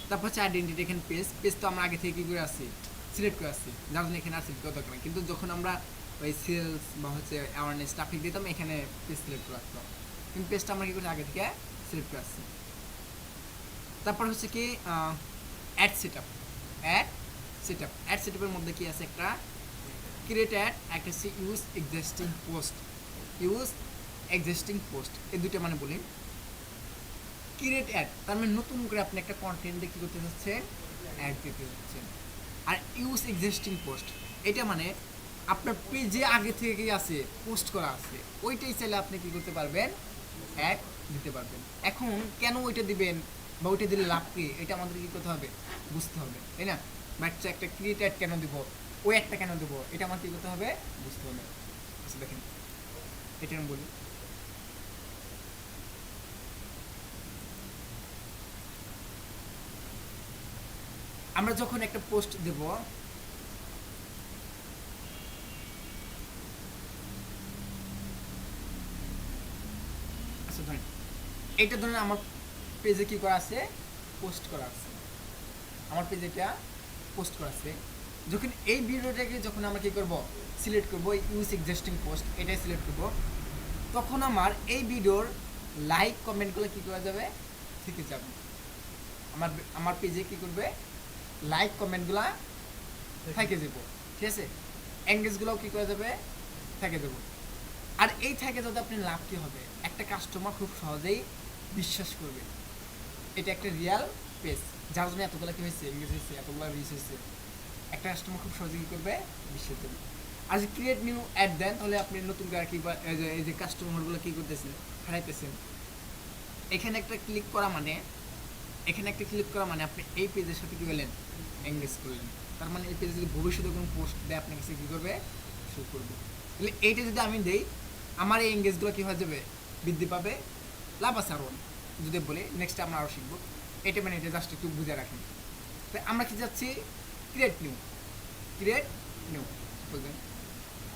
তারপর হচ্ছে আইডেন্টিটি, এখানে পেজ তো আমরা আগে থেকে কী করে আসছি, সিলেক্ট করে আসছি, যার জন্য এখানে আর সিলেক্ট করা দরকার নেই। কিন্তু যখন আমরা ওই সেলস বা হচ্ছে অ্যাওয়ারনেস ট্রাফিক দিতাম, এখানে পেজ সিলেক্ট করে আসতাম, কিন্তু পেজটা আমরা কী করছি, আগে থেকে সিলেক্ট করে আসছি। তারপর হচ্ছে কি অ্যাড সেটআপের মধ্যে কি আছে, একটা ক্রিয়েট অ্যাড, একটা হচ্ছে ইউজ এক্সিস্টিং পোস্ট, এই দুটো মানে বলি। ক্রিয়েট অ্যাড তার মানে নতুন করে আপনি একটা কন্টেন্টে কী করতে যাচ্ছেন, অ্যাড দিতে যাচ্ছেন। আর ইউজ এক্সিস্টিং পোস্ট, এটা মানে আপনার পেজে আগে থেকে আছে, পোস্ট করা আছে, ওইটাই চাইলে আপনি কী করতে পারবেন, অ্যাড দিতে পারবেন। এখন কেন ওইটা দিবেন বা ওইটা দিলে লাভ কী, এটা আমাদের কী করতে হবে, বুঝতে হবে, তাই না? বাচ্চা একটা ক্রিয়েট অ্যাড কেন দিব, ওই একটা কেন দেবো, এটা আমার কী করতে হবে, বুঝতে হবে। আচ্ছা দেখেন, এটা আমি বলি, আমরা যখন একটা পোস্ট দেব, আচ্ছা ধরেন এইটা ধরেন আমার পেজে কি করা আছে, পোস্ট করা আছে, আমার পেজে এটা পোস্ট করা আছে। যখন এই ভিডিওটাকে যখন আমরা কী করবো, সিলেক্ট করবো, ইউজ এক্সিস্টিং পোস্ট এটাই সিলেক্ট করবো, তখন এই ভিডিওর লাইক কমেন্টগুলো কী করা যাবে, থেকে যাবে। আমার পেজে কী করবে, লাইক কমেন্টগুলো থেকে যাব, ঠিক আছে, এঙ্গেজগুলোও কী করা যাবে, থেকে দেবো। আর এই থেকে যাতে আপনি লাভ কী হবে, একটা কাস্টমার খুব সহজেই বিশ্বাস করবে এটা একটা রিয়াল পেজ, যার জন্য এতগুলো কী হয়েছে, এঙ্গেজ হয়েছে, এতগুলো রিচ হয়েছে, একটা কাস্টমার খুব সহজে কী করবে, বিশ্বাস দেবে। আর যদি ক্রিয়েট নিউ অ্যাড দেন, তাহলে আপনি নতুন করে কি এই যে কাস্টমারগুলো কী করতেছেন, হারাইতেছেন। এখানে একটা ক্লিক করা মানে আপনি এই পেজের সাথে কী করলেন, এঙ্গেজ করলেন। তার মানে এই পেজে যদি ভবিষ্যতে কোনো পোস্ট দেয়, আপনার কাছে কী করবে, শো করবে। তাহলে এইটা যদি আমি দেই, আমার এই এঙ্গেজগুলো কী হয়ে যাবে, বৃদ্ধি পাবে, লাভ আছে আরও। যদি বলি নেক্সট আমরা আরও শিখবো, এটা মানে এটা জাস্ট একটু বুঝে রাখেন। তাই আমরা কি যাচ্ছি, ক্রিয়েট নিউ বুঝলেন।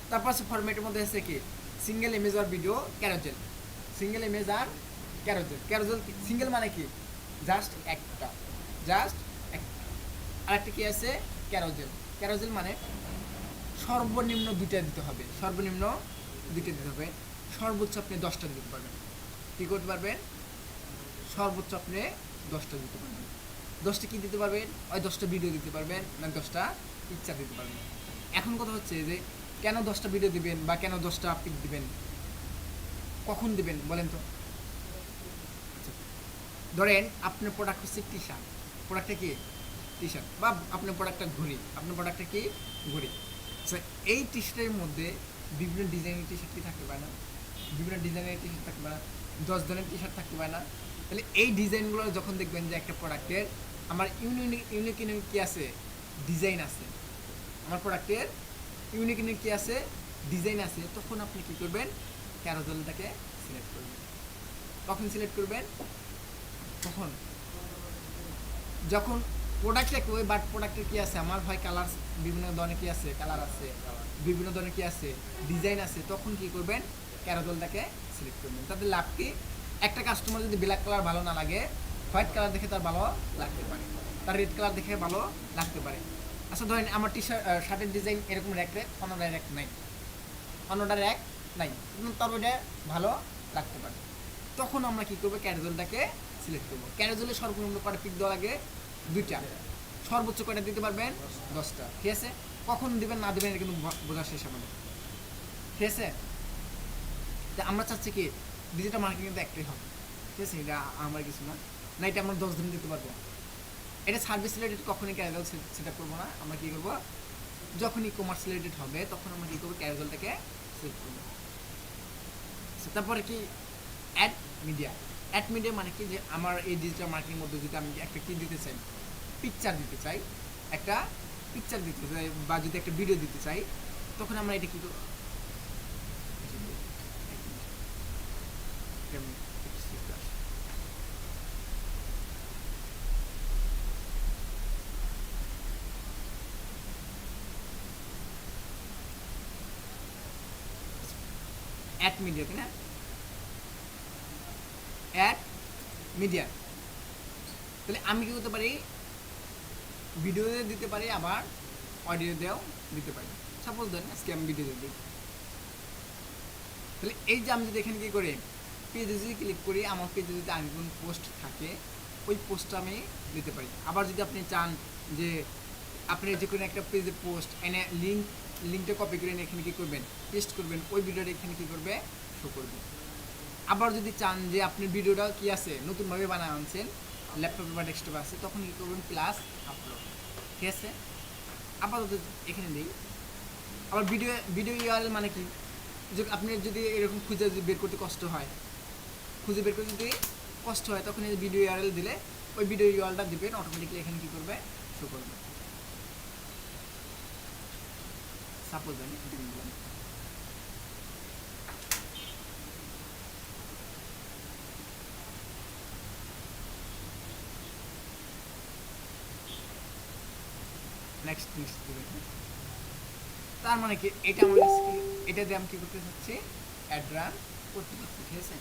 তারপর আছে ফরম্যাটের মধ্যে আছে কি, সিঙ্গেল ইমেজ আর ভিডিও, ক্যারোজেল। ক্যারোজেল সিঙ্গেল মানে কি, জাস্ট একটা, আরেকটা কি আছে, ক্যারোজেল মানে সর্বনিম্ন দুইটা দিতে হবে, সর্বোচ্চ আপনি 10টা দিতে পারবেন। কী করতে পারবেন, সর্বোচ্চ আপনি 10টা দিতে পারবেন। 10টা কী দিতে পারবেন, ওই 10টা ভিডিও দিতে পারবেন, না 10টা পিকচার দিতে পারবেন। এখন কথা হচ্ছে যে কেন 10টা ভিডিও দিবেন বা কেন 10টা পিক দিবেন, কখন দিবেন বলেন তো। ধরেন আপনার প্রোডাক্ট হচ্ছে টি শার্ট বা আপনার প্রোডাক্টটা ঘড়ি, আচ্ছা এই টি শার্টের মধ্যে বিভিন্ন ডিজাইনের টি শার্ট কি থাকতে পারে না, 10 ধরনের টি শার্ট থাকতে পারে না। তাহলে এই ডিজাইনগুলো যখন দেখবেন যে একটা প্রোডাক্টের আমার ইউনিক কি আছে, ডিজাইন আছে, আমার প্রোডাক্টের ইউনিক কি আছে, ডিজাইন আছে, তখন আপনি কী করবেন, ক্যারোজেলটাকে সিলেক্ট করবেন। কখন সিলেক্ট করবেন, তখন যখন প্রোডাক্টটা ওই বাট প্রোডাক্টের কী আছে, আমার হয় কালার, বিভিন্ন ধরনের কী আছে, কালার আছে, বিভিন্ন ধরনের কী আছে, ডিজাইন আছে, তখন কী করবেন, ক্যারোজেলটাকে সিলেক্ট করবেন। তাদের লাভ কি, একটা কাস্টমার যদি ব্ল্যাক কালার ভালো না লাগে, হোয়াইট কালার দেখে তার ভালো লাগতে পারে, তার রেড কালার দেখে ভালো লাগতে পারে। আচ্ছা ধরেন আমার শার্টের ডিজাইন এরকম র্যাক অন্যটা র্যাক নাই, তার ওইটা ভালো লাগতে পারে, তখন আমরা কী করবো, ক্যারোজেলটাকে সিলেক্ট করবো। ক্যারোজেলে সর্বনিম্ন কটা পিক দেওয়া লাগে, 2টা, সর্বোচ্চ কটা দিতে পারবেন, 10টা, ঠিক আছে। কখন দিবেন না দিবেন এটা কিন্তু বোঝার শেষ আমাদের, ঠিক আছে। তা আমরা চাচ্ছি কি, ডিজিটাল মার্কেটিং কিন্তু একটাই হবে, ঠিক আছে, এটা আমার কিছু না, এটা আমরা 10 দিন দিতে পারবো। এটা সার্ভিস রিলেটেড কখনই ক্যারোজেল সেট আপ করবো না, আমরা কী করবো, যখন ই কমার্স রিলেটেড হবে তখন আমরা কী করবো, ক্যারোজেলটাকে সিলেক্ট করবো। তারপরে কি, অ্যাড মিডিয়া মানে কি, যে আমার এই ডিজিটাল মার্কেটিং মধ্যে যদি আমি একটা কি দিতে চাই, পিকচার দিতে চাই, একটা পিকচার দিতে চাই বা যদি একটা ভিডিও দিতে চাই, তখন আমরা এটা কি করব, অ্যাড মিডিয়া, তাই না? Ad media. তাহলে আমি কি করতে পারি, ভিডিও দিতে পারি, আবার অডিও দিয়েও দিতে পারি। সাপোজ ধরেন আজকে আমি ভিডিও দিই, তাহলে এই যে আমি যদি এখানে কি করি, পেজে যদি ক্লিক করি, আমার পেজে যদি আগে কোনো পোস্ট থাকে, ওই পোস্টটা আমি দিতে পারি। আবার যদি আপনি চান যে আপনি যে কোনো একটা পেজে পোস্ট এনে লিঙ্কটা কপি করে এনে এখানে কী করবেন, পেস্ট করবেন, ওই ভিডিওটা এখানে কী করবে, শো করবে। আবার যদি চান যে আপনি ভিডিওটা কি আছে নতুনভাবে বানায় আনছেন, ল্যাপটপে বা ডেস্কটপে আছে, তখন কী করবেন, প্লাস আপলোড। ঠিক আছে, আপাতত এখানে দিই। আবার ভিডিও ইউআরএল মানে কি, যে আপনি যদি এরকম খুঁজে যদি বের করতে কষ্ট হয়, তখন এই ভিডিও ইউআরএল দিলে ওই ভিডিও ইউআরএলটা দিবেন, অটোমেটিকলি এখানে কী করবে, শো করবে। সাপোজ আমি এটা দিলাম, নেক্সট দিবেন। তার মানে কি, এটা আমার এটা দিয়ে আমি কি করতে চাচ্ছি, অ্যাড রান করতে চাচ্ছি। ঠিক আছে,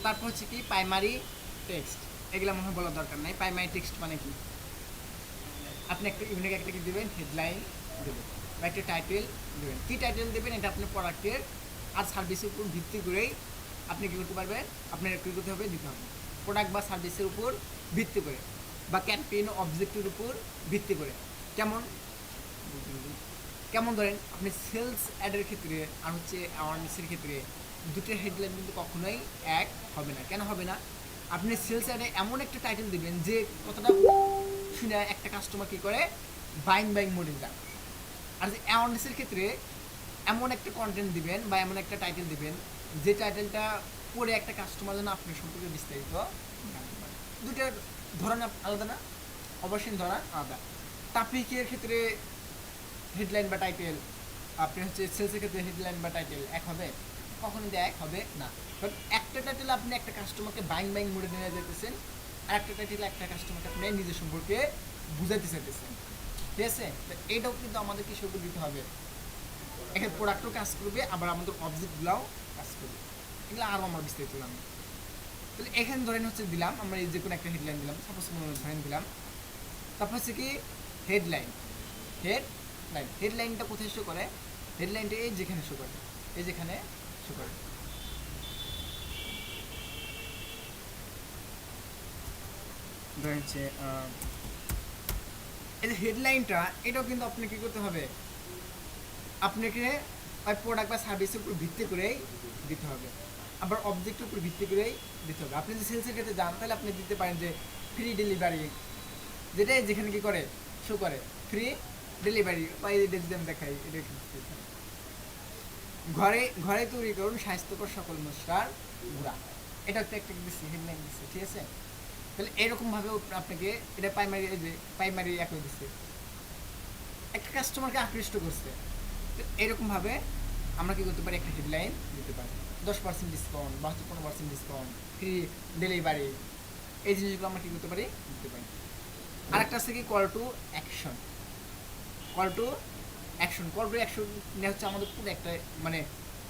তারপর হচ্ছে কি প্রাইমারি টেক্সট, এগুলো মনে হয় বলার দরকার নাই। প্রাইমারি টেক্সট মানে কি, আপনি একটা ইউনিক একটা কি দেবেন, হেডলাইন দেবেন বা একটা টাইটেল দেবেন। কী টাইটেল দেবেন, এটা আপনি প্রোডাক্টের আর সার্ভিসের উপর ভিত্তি করেই আপনি কী করতে পারবেন, আপনার কী করতে হবে, দিতে হবে। প্রোডাক্ট বা সার্ভিসের উপর ভিত্তি করে বা ক্যাম্পেইন অবজেক্টের উপর ভিত্তি করে। কেমন ধরেন আপনি সেলস অ্যাডের ক্ষেত্রে আর হচ্ছে অ্যাওয়ারনেসের ক্ষেত্রে দুটোর হেডলাইন কিন্তু কখনোই এক হবে না। কেন হবে না, আপনি সেলস অ্যাডে এমন একটা টাইটেল দিবেন যে কতটা শুনে একটা কাস্টমার কী করে, বাইং মোডে যান। আর যে অ্যাওয়ারনেসের ক্ষেত্রে এমন একটা কন্টেন্ট দিবেন বা এমন একটা টাইটেল দিবেন যে টাইটেলটা পড়ে একটা কাস্টমার যেন আপনার সম্পর্কে বিস্তারিত জানতে পারে। দুটার ধরন আলাদা না, অবশ্যই ধরন আলাদা। ট্রাফিকের ক্ষেত্রে হেডলাইন বা টাইটেল, আপনি হচ্ছে সেলসের ক্ষেত্রে হেডলাইন বা টাইটেল এক হবে, কখনো এক হবে না। বাট একটা টাইটেল আপনি একটা কাস্টমারকে বাইং মোডে নিয়ে যেতেছেন, আর একটা টাইটেল একটা কাস্টমারকে আপনি নিজের সম্পর্কে বুঝাইতে চাইতেছেন। ঠিক আছে, তো এইটাও কিন্তু আমাদের কিছু দিতে হবে। এখানে প্রোডাক্টও কাজ করবে, আবার আমাদের অবজেক্টগুলোও কাজ করবে। এগুলো আরও আমরা বিস্তারিত দিলাম। তাহলে এখানে ধরেন হচ্ছে দিলাম আমরা এই যে কোনো একটা হেডলাইন দিলাম, সাপোজ ধরেন দিলাম। তারপর হচ্ছে কি হেডলাইনটা কোথায় শো করে, হেডলাইনটা এই যেখানে শো করে, শো করে। ধরেন হচ্ছে এই যে হেডলাইনটা, এটাও কিন্তু আপনি কী করতে হবে, আপনাকে ওই প্রোডাক্ট বা সার্ভিসের উপর ভিত্তি করেই দিতে হবে, আবার অবজেক্টের উপর ভিত্তি করেই দিতে হবে। আপনি যদি সেলসের ক্ষেত্রে যান, তাহলে আপনি দিতে পারেন যে ফ্রি ডেলিভারি, যেটাই যেখানে কি করে, শো করে ফ্রি ডেলিভারি। বা এটা যদি আমি দেখাই, এটা ঘরে তৈরি করুন স্বাস্থ্যকর সকল মশলার গুঁড়া, এটা একটা দিচ্ছি, হেডলাইন দিচ্ছে। ঠিক আছে, তাহলে এরকমভাবে আপনাকে এটা প্রাইমারি একই দিচ্ছে, একটা কাস্টমারকে আকৃষ্ট করছে। তো এরকমভাবে আমরা কী করতে পারি, একটা হেডলাইন দিতে পারি, 10% ডিসকাউন্ট বা 15% ডিসকাউন্ট, ফ্রি ডেলিভারি, এই জিনিসগুলো আমরা কী করতে পারি, দিতে পারি। আরেকটা আছে কি কল টু অ্যাকশন নিয়ে হচ্ছে আমাদের পুরো একটা মানে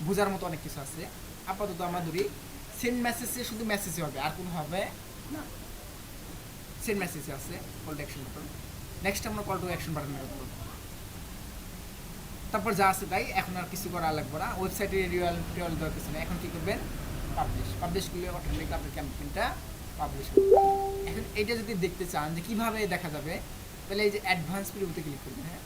বোঝার মতো অনেক কিছু আছে। আপাতত আমরা ধরি সেন্ড মেসেজে শুধু মেসেজই হবে, আর কোনো হবে না। সেন্ড মেসেজে আছে call to action button, next আমরা কল টু অ্যাকশন বাটন ব্যবহার করব। তারপর যা আছে তাই, এখন আর কিছু করা লাগবে না, ওয়েবসাইটে রিওয়াল দেওয়ার কিছু নেই। এখন কী করবেন, পাবলিশ করলে অটোমেটিক আপনার ক্যাম্পেইনটা পাবলিশ করবে। এখন এটা যদি দেখতে চান যে কীভাবে দেখা যাবে, তাহলে এই যে অ্যাডভান্স প্রিভিউতে ক্লিক করবেন। হ্যাঁ,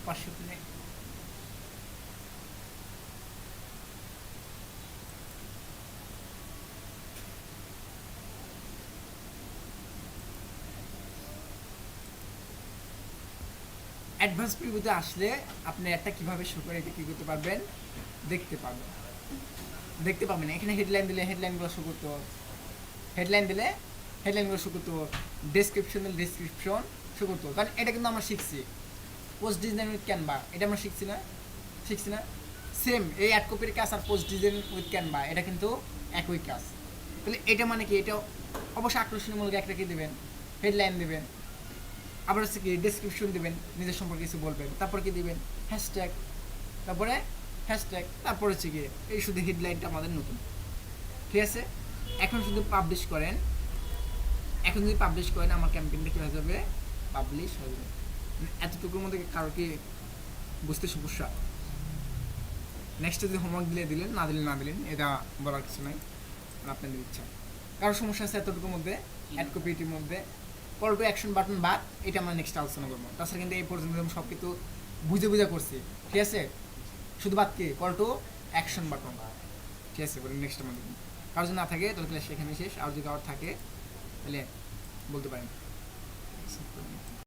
পাঁচশো অ্যাডভান্স প্রিভিউতে আসলে আপনি একটা কীভাবে শো করে এটা কী করতে পারবেন, দেখতে পাবেন। এখানে হেডলাইন দিলে হেডলাইনগুলো শো করতো, হেডলাইন দিলে হেডলাইনগুলো শো করতো, ডেসক্রিপশন দিলে ডেসক্রিপশন শো করতো। কারণ এটা কিন্তু আমরা শিখছি পোস্ট ডিজাইন উইথ ক্যানভা, এটা আমরা শিখছি না সেম এই অ্যাড কপির কাজ আর পোস্ট ডিজাইন উইথ ক্যানভা এটা কিন্তু একই কাজ। তাহলে এটা মানে কি, এটা অবশ্যই আকর্ষণীয়মূলক একটা কি দেবেন, হেডলাইন দেবেন, আবার হচ্ছে কি ডেসক্রিপশন দেবেন, নিজের সম্পর্কে কিছু বলবেন, তারপর কি দিবেন হ্যাশট্যাগ, তারপরে হচ্ছে কি এই শুধু হেডলাইনটা আমাদের নতুন। ঠিক আছে, এখন যদি পাবলিশ করেন আমার ক্যাম্পেইনটা কী হয়ে যাবে, পাবলিশ হয়ে যাবে। এতটুকুর মধ্যে কারো কি বুঝতে সমস্যা? নেক্সট যদি হোমওয়ার্ক দিলেন, না দিলেন এটা বলার কিছু নাই, আপনাদের ইচ্ছা। কারো সমস্যা আছে এতটুকুর মধ্যে, অ্যাড কপিটির মধ্যে কল টু অ্যাকশন বাটন বাদ, এটা আমরা নেক্সট আলোচনা করবো। তাছাড়া কিন্তু এই পর্যন্ত আমি সব কিছু বুঝে করছি। ঠিক আছে, শুধু বাদ কি কল টু অ্যাকশন বাটন। ঠিক আছে, বলে নেক্সট আমাদের কারো যদি না থাকে তাহলে ক্লাস সেখানে শেষ। আর যদি কারোর থাকে তাহলে বলতে পারেন।